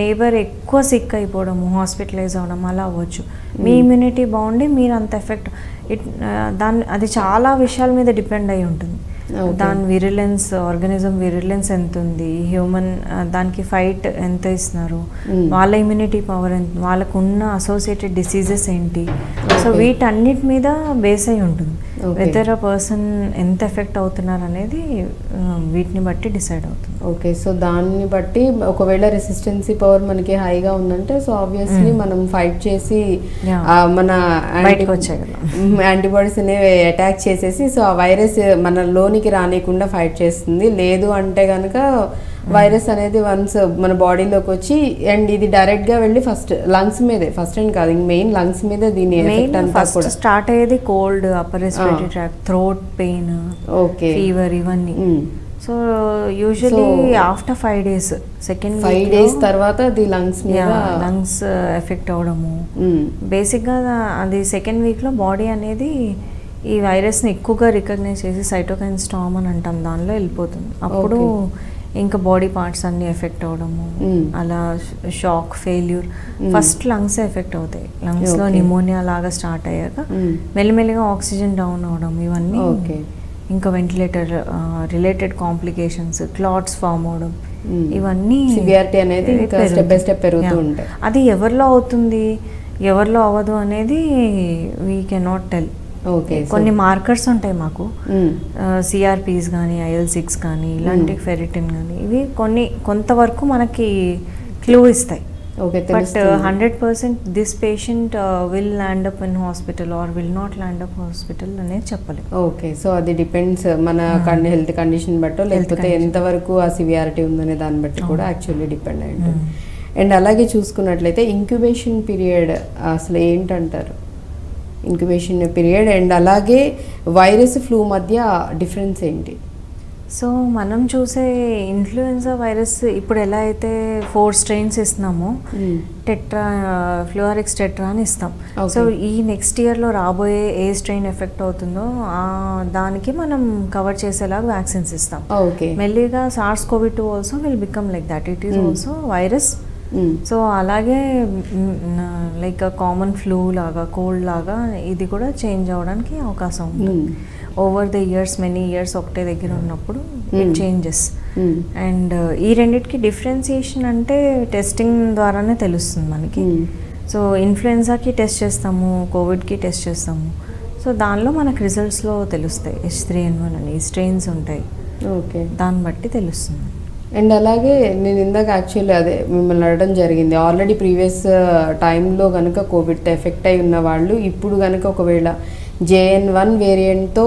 నేబర్ ఎక్కువ సిక్ అయిపోవడము, హాస్పిటలైజ్ అవ్వడం అలా అవ్వచ్చు. మీ ఇమ్యూనిటీ బాగుండి మీరు అంత ఎఫెక్ట్ అది చాలా విషయాల మీద డిపెండ్ అయి ఉంటుంది. దాని విరిలెన్స్, ఆర్గానిజం విరిలెన్స్ ఎంత ఉంది, హ్యూమన్ దానికి ఫైట్ ఎంత ఇస్తున్నారు, వాళ్ళ ఇమ్యూనిటీ పవర్ ఎంత, వాళ్ళకు ఉన్న అసోసియేటెడ్ డిసీజెస్ ఏంటి, సో వీటన్నిటి మీద బేస్ అయి ఉంటుంది. వెదర్ అ పర్సన్ ఎంత ఎఫెక్ట్ అవుతున్నారు అనేది వీటిని బట్టి డిసైడ్ అవుతుంది. ఓకే, సో దాన్ని బట్టి ఒకవేళ రెసిస్టెన్సీ పవర్ మనకి హైగా ఉందంటే సో ఆబ్వియస్లీ మనం ఫైట్ చేసి మన యాంటీబాడీస్ అనేవి అటాక్ చేసేసి సో ఆ వైరస్ మన లోనికి రానియకుండా ఫైట్ చేస్తుంది. లేదు అంటే కనుక వైరస్ అనేది వన్స్ మన బాడీలోకి వచ్చి అండ్ ఇది డైరెక్ట్ గా వెళ్ళి ఫస్ట్ లంగ్స్ మీదే, ఫస్ట్ అండ్ కాదు మెయిన్ లంగ్స్ మీద దీని ఎఫెక్ట్ అంతా కూడా స్టార్ట్ అయ్యేది. Cold, upper respiratory tract, throat pain, okay, fever, ఇవన్నీ. So usually after 5 days, second 5 days తర్వాత అది లంగ్స్ ఎఫెక్ట్ అవడము. బేసిక్గా అది సెకండ్ వీక్లో బాడీ అనేది ఈ వైరస్ని ఎక్కువగా రికగ్నైజ్ చేసి సైటోకైన్ స్టార్మ్ అని అంటాం, దానిలో వెళ్ళిపోతుంది. అప్పుడు ఇంకా బాడీ పార్ట్స్ అన్ని ఎఫెక్ట్ అవడము, అలా shock, failure, first lungs effect అవుతాయి. లంగ్స్లో నిమోనియా లాగా స్టార్ట్ అయ్యాక మెల్లిమెల్లిగా ఆక్సిజన్ డౌన్ అవడం, ఇవన్నీ ఇంకా ventilator related complications, clots form అవడం, ఇవన్నీ సివియారిటీ అనేది స్టెప్ బై స్టెప్ పెరుగుతూ ఉంటాయి. అది ఎవరిలో అవుతుంది ఎవరిలో అవ్వదు అనేది వీ కెనాట్ టెల్. కొన్ని మార్కర్స్ ఉంటాయి మాకు, సిఆర్పీస్ కానీ, IL-6 కానీ, ఇలాంటి ఫెరిటిన్ కానీ, ఇవి కొంతవరకు మనకి క్లూ ఇస్తాయి. But 100% this patient will land up in hospital or will not land up hospital అనేది చెప్పలేము. ఓకే, సో అది డిపెండ్స్ మన హెల్త్ కండిషన్ బట్టో లేకపోతే ఎంతవరకు ఆ సివియారిటీ ఉందనే దాన్ని బట్టి కూడా యాక్చువల్లీ డిపెండ్ అయి ఉంటుంది. అండ్ అలాగే చూసుకున్నట్లయితే ఇంక్యుబేషన్ పీరియడ్ అసలు ఏంటంటారు? ఇంక్యుబేషన్ పీరియడ్ అండ్ అలాగే వైరస్, ఫ్లూ మధ్య డిఫరెన్స్ ఏంటి? సో మనం చూసే ఇన్ఫ్లుయెన్జా వైరస్ ఇప్పుడు ఎలా అయితే 4 strains ఇస్తున్నామో, టెట్రా, ఫ్లూఆరిక్స్ టెట్రా అని ఇస్తాం. సో ఈ నెక్స్ట్ ఇయర్లో రాబోయే ఏ స్ట్రెయిన్ ఎఫెక్ట్ అవుతుందో దానికి మనం కవర్ చేసేలాగా వ్యాక్సిన్స్ ఇస్తాం. మెల్లిగా SARS-CoV-2 also will become like that, it is also virus. So అలాగే లైక్ కామన్ ఫ్లూ లాగా, కోల్డ్ లాగా ఇది కూడా చేంజ్ అవ్వడానికి అవకాశం ఉంటుంది. Over the years, many years ఒకటే దగ్గర ఉన్నప్పుడు ఇట్ చేంజెస్. అండ్ ఈ రెండిటికి డిఫరెన్సియేషన్ అంటే టెస్టింగ్ ద్వారానే తెలుస్తుంది మనకి. సో ఇన్ఫ్లుయెన్జాకి టెస్ట్ చేస్తాము, కోవిడ్కి టెస్ట్ చేస్తాము. సో దానిలో మనకు రిజల్ట్స్లో తెలుస్తాయి. H3N1 అని స్ట్రెయిన్స్ ఉంటాయి, దాన్ని బట్టి తెలుస్తుంది. అండ్ అలాగే నేను ఇందాక యాక్చువల్లీ అదే మిమ్మల్ని అడగడం జరిగింది, ఆల్రెడీ ప్రీవియస్ టైంలో కనుక కోవిడ్తో ఎఫెక్ట్ అయి ఉన్న వాళ్ళు ఇప్పుడు కనుక ఒకవేళ JN1 వేరియంట్తో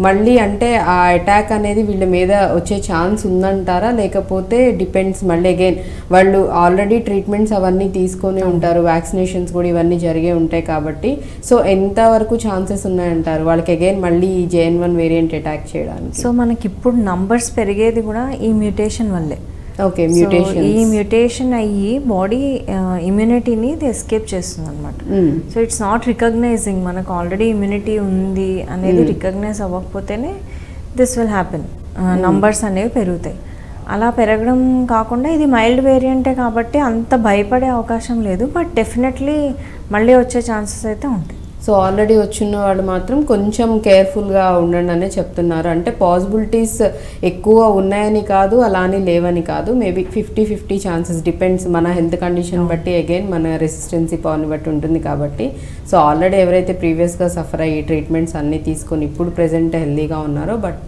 మళ్ళీ అంటే ఆ అటాక్ అనేది వీళ్ళ మీద వచ్చే ఛాన్స్ ఉందంటారా? లేకపోతే డిపెండ్స్, మళ్ళీ అగైన్ వాళ్ళు ఆల్రెడీ ట్రీట్మెంట్స్ అవన్నీ తీసుకొని ఉంటారు, వ్యాక్సినేషన్స్ కూడా ఇవన్నీ జరిగే ఉంటాయి కాబట్టి సో ఎంతవరకు ఛాన్సెస్ ఉన్నాయంటారు వాళ్ళకి అగైన్ మళ్ళీ JN1 వేరియంట్ అటాక్ చేయడానికి? సో మనకి ఇప్పుడు నంబర్స్ పెరిగేది కూడా ఈ మ్యూటేషన్ వల్లే. ఓకే, మ్యూటేషన్, ఈ మ్యూటేషన్ అయ్యి బాడీ ఇమ్యూనిటీని ఎస్కేప్ చేస్తుంది అనమాట. సో ఇట్స్ నాట్ రికగ్నైజింగ్ మనకు ఆల్రెడీ ఇమ్యూనిటీ ఉంది అనేది రికగ్నైజ్ అవ్వకపోతేనే దిస్ విల్ హ్యాపెన్, నంబర్స్ అనేవి పెరుగుతాయి. అలా పెరగడం కాకుండా ఇది మైల్డ్ వేరియంటే కాబట్టి అంత భయపడే అవకాశం లేదు, బట్ డెఫినెట్లీ మళ్ళీ వచ్చే ఛాన్సెస్ అయితే ఉంటాయి. సో ఆల్రెడీ వచ్చిన వాళ్ళు మాత్రం కొంచెం కేర్ఫుల్గా ఉండండి అనే చెప్తున్నారు. అంటే పాసిబిలిటీస్ ఎక్కువ ఉన్నాయని కాదు, అలా అని లేవని కాదు, మేబీ 50-50 ఛాన్సెస్, డిపెండ్స్ మన హెల్త్ కండిషన్ బట్టి, అగైన్ మన రెసిస్టెన్సీ పవర్ని బట్టి ఉంటుంది కాబట్టి. సో ఆల్రెడీ ఎవరైతే ప్రీవియస్గా సఫర్ అయ్యి ట్రీట్మెంట్స్ అన్నీ తీసుకొని ఇప్పుడు ప్రెజెంట్ హెల్తీగా ఉన్నారో బట్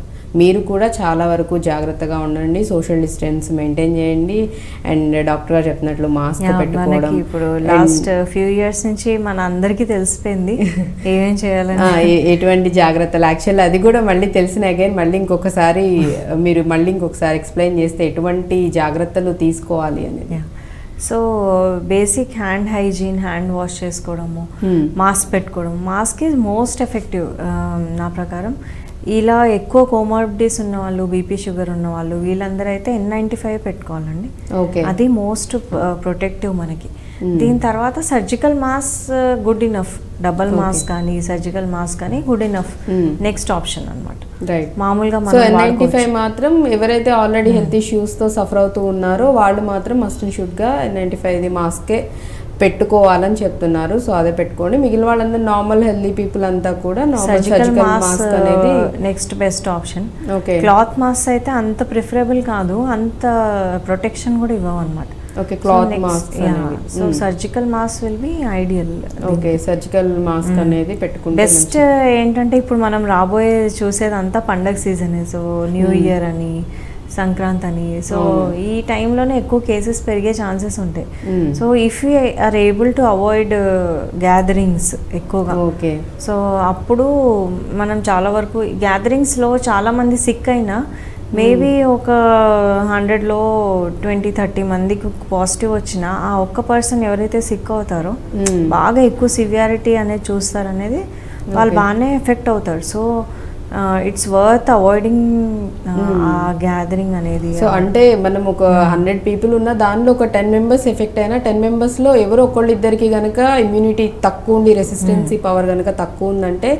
మీరు కూడా చాలా వరకు జాగ్రత్తగా ఉండండి, సోషల్ డిస్టెన్స్ మెయింటైన్ చేయండి, అండ్ డాక్టర్ గారు చెప్పినట్లు మాస్క్ పెట్టుకోవడం. ఇప్పుడు లాస్ట్ ఫ్యూ ఇయర్స్ నుంచి మన అందరికీ తెలిసిపోయింది ఏమేం చేయాలని, ఎటువంటి జాగ్రత్తలు. యాక్చువల్లీ అది కూడా మళ్ళీ తెలిసిన అగైన్ మళ్ళీ ఇంకొకసారి మీరు ఎక్స్ప్లెయిన్ చేస్తే ఎటువంటి జాగ్రత్తలు తీసుకోవాలి అనేది. So basic hand hygiene, hand wash చేసుకోవడము, మాస్క్ పెట్టుకోవడం. మాస్క్ ఈజ్ మోస్ట్ ఎఫెక్టివ్ నా ప్రకారం. ఇలా ఎక్కువ కోమార్బిడిటీస్ ఉన్న వాళ్ళు, బీపీ షుగర్ ఉన్న వాళ్ళు, వీళ్ళందరూ అయితే N95 పెట్టుకోవాలండి. అది మోస్ట్ ప్రొటెక్టివ్ మనకి. దీని తర్వాత surgical mask good enough, double mask కానీ సర్జికల్ మాస్క్ కానీ గుడ్ ఇనఫ్ నెక్స్ట్ ఆప్షన్ అనమాట. మామూలుగా N95 మాత్రం ఎవరైతే ఆల్రెడీ హెల్త్ ఇష్యూస్ తో సఫర్ అవుతూ ఉన్నారో వాళ్ళు మాత్రం మస్ట్ అండ్ షుడ్ గా N95 మాస్కే పెట్టుకోవాలని చెప్తున్నారు. సో అదే పెట్టుకోండి. మిగిలిన వాళ్ళందరూ నార్మల్ హెల్తీ పీపుల్ అంతా కూడా సర్జికల్ మాస్క్ అనేది next best option. Cloth mask అయితే అంత ప్రిఫరబుల్ కాదు, అంత ప్రొటెక్షన్ కూడా ఇవ్వవు అనమాట. Cloth mask. So surgical mask will be ideal. Surgical mask అనేది పెట్టుకుంటే బెస్ట్. ఏంటంటే ఇప్పుడు మనం రాబోయే చూసేదంతా పండగ సీజన్, సో న్యూ ఇయర్ అని, సంక్రాంతి అని, సో ఈ టైంలోనే ఎక్కువ కేసెస్ పెరిగే ఛాన్సెస్ ఉంటాయి. So if you are able to avoid gatherings ఎక్కువగా, సో అప్పుడు మనం చాలా వరకు గ్యాదరింగ్స్లో చాలామంది సిక్ అయినా మేబీ ఒక 100లో 20-30 మందికి పాజిటివ్ వచ్చినా ఆ ఒక్క పర్సన్ ఎవరైతే సిక్ అవుతారో బాగా ఎక్కువ సివియారిటీ అనేది చూస్తారనేది వాళ్ళు బాగానే ఎఫెక్ట్ అవుతారు. సో ఇట్స్ వర్త్ అవాయిడింగ్ ఆ గ్యాదరింగ్ అనేది. సో అంటే మనం ఒక 100 పీపుల్ ఉన్న దానిలో ఒక 10 మెంబర్స్ ఎఫెక్ట్ అయినా 10 మెంబర్స్లో ఎవరో ఒకళ్ళు ఇద్దరికి కనుక ఇమ్యూనిటీ తక్కువ ఉండి, రెసిస్టెన్సీ పవర్ కనుక తక్కువ ఉందంటే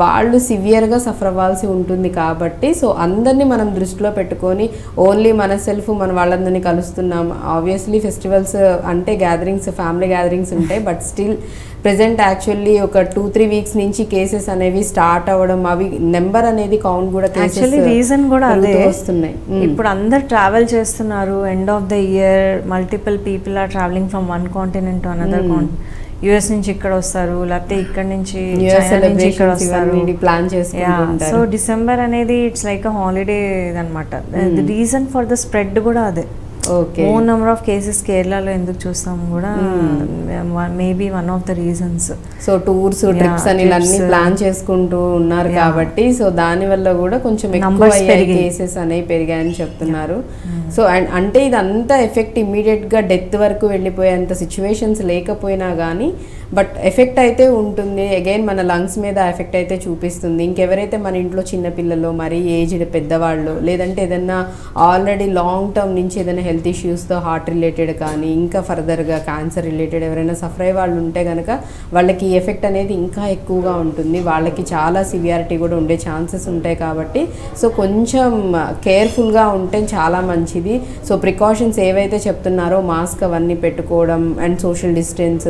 వాళ్ళు సివియర్గా సఫర్ అవ్వాల్సి ఉంటుంది. కాబట్టి సో అందరినీ మనం దృష్టిలో పెట్టుకొని ఓన్లీ మన సెల్ఫ్ మన వాళ్ళందరినీ కలుస్తున్నాం. ఆబ్వియస్లీ ఫెస్టివల్స్ అంటే గ్యాదరింగ్స్, ఫ్యామిలీ గ్యాదరింగ్స్ ఉంటాయి, బట్ స్టిల్ ప్రెజెంట్ యాక్చువల్లీ ఒక 2-3 వీక్స్ నుంచి కేసెస్ అనేవి స్టార్ట్ అవ్వడం, అవి నెంబర్ అనేది కౌంట్ కూడా రీజన్ కూడా అదే వస్తున్నాయి. ఇప్పుడు అందరు ట్రావెల్ చేస్తున్నారు, end of the year multiple people are travelling from one continent to another continent. US నుంచి ఇక్కడ వస్తారు, లేకపోతే ఇక్కడ నుంచి ఇక్కడ వస్తారు, ప్లాన్ చేసుకుంటారు. సో డిసెంబర్ అనేది ఇట్స్ లైక్ అ హాలిడే అనమాట. The reason for the spread కూడా అదే. మోర్ నెంబర్ ఆఫ్ కేసెస్ కేరళలో ఎందుకు చూస్తాం కూడా maybe one of the reasons. So tours, trips అని అన్ని ప్లాన్ చేసుకుంటూ ఉన్నారు కాబట్టి సో దాని వల్ల కూడా కొంచెం ఎక్కువ కేసెస్ అనేవి పెరిగాయని చెప్తున్నారు. సో అంటే ఇదంతా ఎఫెక్ట్ ఇమ్మీడియట్గా డెత్ వరకు వెళ్ళిపోయేంత సిచ్యువేషన్స్ లేకపోయినా కానీ బట్ ఎఫెక్ట్ అయితే ఉంటుంది. అగైన్ మన లంగ్స్ మీద ఎఫెక్ట్ అయితే చూపిస్తుంది. ఇంకెవరైతే మన ఇంట్లో చిన్నపిల్లలు, మరీ ఏజ్డ్ పెద్దవాళ్ళు, లేదంటే ఏదైనా ఆల్రెడీ లాంగ్ టర్మ్ నుంచి ఏదైనా హెల్త్ ఇష్యూస్తో హార్ట్ రిలేటెడ్ కానీ ఇంకా ఫర్దర్గా క్యాన్సర్ రిలేటెడ్ ఎవరైనా సఫర్ అయ్యే వాళ్ళు ఉంటే కనుక వాళ్ళకి ఈ ఎఫెక్ట్ అనేది ఇంకా ఎక్కువగా ఉంటుంది. వాళ్ళకి చాలా సివియారిటీ కూడా ఉండే ఛాన్సెస్ ఉంటాయి. కాబట్టి సో కొంచెం కేర్ఫుల్గా ఉంటే చాలా మంచిది. సో ప్రికాషన్స్ ఏవైతే చెప్తున్నారో మాస్క్ అవన్నీ పెట్టుకోవడం అండ్ సోషల్ డిస్టెన్స్,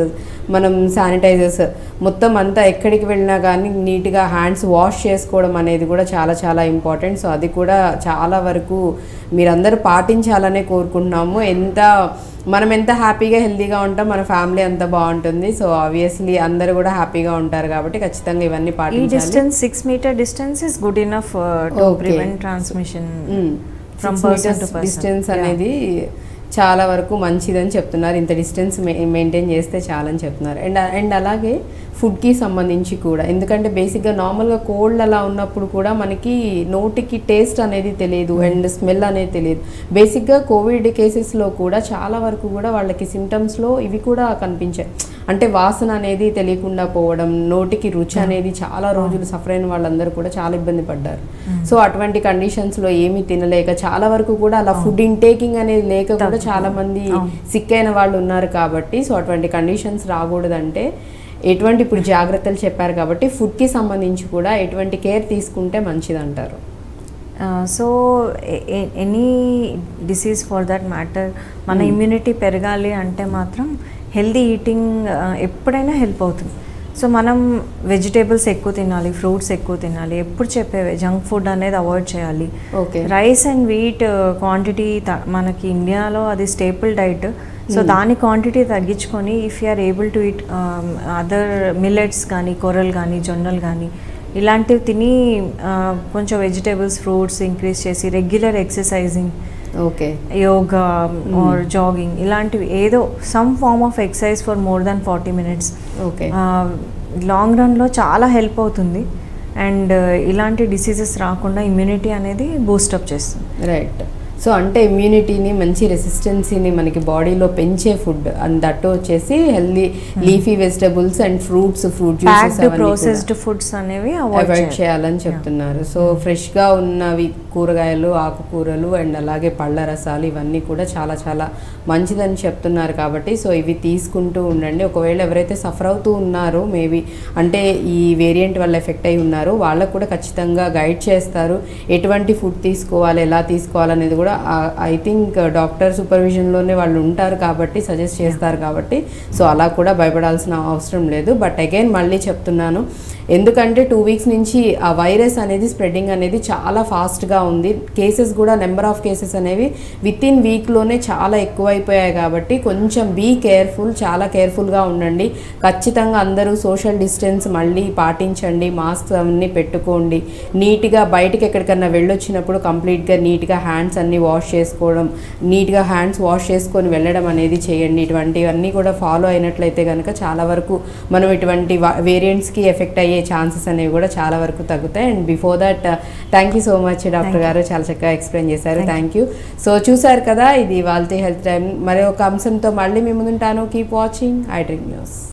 మనం శానిటైజర్స్ మొత్తం అంతా ఎక్కడికి వెళ్ళినా కానీ నీట్గా హ్యాండ్స్ వాష్ చేసుకోవడం అనేది కూడా చాలా చాలా ఇంపార్టెంట్. సో అది కూడా చాలా వరకు మీరందరూ పాటించాలనే కోరుకుంటున్నాము. మనం ఎంత హ్యాపీగా హెల్తీగా ఉంటాం, మన ఫ్యామిలీ అంత బాగుంటుంది. సో ఆబ్వియస్లీ అందరూ కూడా హ్యాపీగా ఉంటారు కాబట్టి ఖచ్చితంగా ఇవన్నీ పాటించాలి. Distance 6 metre distance is good enough to prevent transmission from person to person. Distance అనేది చాలా వరకు మంచిదని చెప్తున్నారు. ఇంత డిస్టెన్స్ మెయింటైన్ చేస్తే చాలని చెప్తున్నారు. అండ్ అలాగే ఫుడ్కి సంబంధించి కూడా, ఎందుకంటే బేసిక్గా నార్మల్గా కోల్డ్ అలా ఉన్నప్పుడు కూడా మనకి నోటికి టేస్ట్ అనేది తెలియదు అండ్ స్మెల్ అనేది తెలియదు. బేసిక్గా కోవిడ్ కేసెస్లో కూడా చాలా వరకు కూడా వాళ్ళకి సిమ్టమ్స్లో ఇవి కూడా కనిపించాయి. అంటే వాసన అనేది తెలియకుండా పోవడం, నోటికి రుచి అనేది చాలా రోజులు సఫర్ అయిన వాళ్ళందరూ కూడా చాలా ఇబ్బంది పడ్డారు. సో అటువంటి కండిషన్స్లో ఏమీ తినలేక చాలా వరకు కూడా అలా ఫుడ్ ఇంటేకింగ్ అనేది లేక కూడా చాలా మంది సిక్ అయిన వాళ్ళు ఉన్నారు. కాబట్టి సో అటువంటి కండిషన్స్ రాకూడదంటే ఎటువంటి ఇప్పుడు జాగ్రత్తలు చెప్పారు కాబట్టి ఫుడ్కి సంబంధించి కూడా ఎటువంటి కేర్ తీసుకుంటే మంచిదంటారు. So any disease for that matter మన ఇమ్యూనిటీ పెరగాలి అంటే మాత్రం హెల్దీ ఈటింగ్ ఎప్పుడైనా హెల్ప్ అవుతుంది. సో మనం వెజిటేబుల్స్ ఎక్కువ తినాలి, ఫ్రూట్స్ ఎక్కువ తినాలి, ఎప్పుడు చెప్పేవే జంక్ ఫుడ్ అనేది అవాయిడ్ చేయాలి. రైస్ అండ్ వీట్ క్వాంటిటీ మనకి ఇండియాలో అది స్టేపుల్ డైట్. సో దాని క్వాంటిటీ తగ్గించుకొని if you are able to eat other millets కానీ, కొర్రలు కానీ, జొన్నలు కానీ ఇలాంటివి తిని కొంచెం వెజిటేబుల్స్ ఫ్రూట్స్ ఇంక్రీజ్ చేసి regular exercising, okay, yoga or jogging ఇలాంటివి ఏదో some form of exercise for more than 40 minutes okay, long రన్లో చాలా హెల్ప్ అవుతుంది. అండ్ ఇలాంటి డిసీజెస్ రాకుండా ఇమ్యూనిటీ అనేది బూస్టప్ చేస్తుంది. రైట్. సో అంటే ఇమ్యూనిటీని, మంచి రెసిస్టెన్సీని మనకి బాడీలో పెంచే ఫుడ్ అండ్ దట్ వచ్చేసి healthy leafy vegetables and fruit juices processed foods అనేవి అవాయిడ్ చేయాలని చెప్తున్నారు. సో ఫ్రెష్గా ఉన్నవి కూరగాయలు, ఆకుకూరలు అండ్ అలాగే పళ్ళ రసాలు ఇవన్నీ కూడా చాలా చాలా మంచిదని చెప్తున్నారు. కాబట్టి సో ఇవి తీసుకుంటూ ఉండండి. ఒకవేళ ఎవరైతే సఫర్ అవుతూ ఉన్నారో మేబీ అంటే ఈ వేరియంట్ వల్ల ఎఫెక్ట్ అయి ఉన్నారో వాళ్ళకు కూడా ఖచ్చితంగా గైడ్ చేస్తారు. ఎటువంటి ఫుడ్ తీసుకోవాలి, ఎలా తీసుకోవాలనేది కూడా ఐ థింక్ డాక్టర్ సూపర్విజన్లోనే వాళ్ళు ఉంటారు కాబట్టి సజెస్ట్ చేస్తారు. కాబట్టి సో అలా కూడా భయపడాల్సిన అవసరం లేదు. బట్ అగైన్ మళ్ళీ చెప్తున్నాను, ఎందుకంటే 2 weeks నుంచి ఆ వైరస్ అనేది స్ప్రెడ్డింగ్ అనేది చాలా ఫాస్ట్గా ఉంది. కేసెస్ కూడా నెంబర్ ఆఫ్ కేసెస్ అనేవి వితిన్ వీక్లోనే చాలా ఎక్కువైపోయాయి. కాబట్టి కొంచెం బీ కేర్ఫుల్, చాలా కేర్ఫుల్గా ఉండండి. ఖచ్చితంగా అందరూ సోషల్ డిస్టెన్స్ మళ్ళీ పాటించండి, మాస్క్ అన్నీ పెట్టుకోండి. నీట్గా బయటికి ఎక్కడికన్నా వెళ్ళొచ్చినప్పుడు కంప్లీట్గా నీట్గా హ్యాండ్స్ అన్నీ వాష్ చేసుకోవడం, నీట్గా హ్యాండ్స్ వాష్ చేసుకొని వెళ్ళడం అనేది చేయండి. ఇటువంటివన్నీ కూడా ఫాలో అయినట్లయితే కనుక చాలా వరకు మనం ఇటువంటి వేరియంట్స్కి ఎఫెక్ట్ అయ్యే ఛాన్సెస్ అనేవి కూడా చాలా వరకు తగ్గుతాయి. And before that thank you so much doctor గారు, చాలా చక్కగా ఎక్స్ప్లెయిన్ చేశారు. Thank you. సో చూసారు కదా, ఇది వాళ్ళ హెల్త్ టైం. మరి ఒక అంశంతో మళ్ళీ మీ ముందుంటాను. Keep watching I dream news.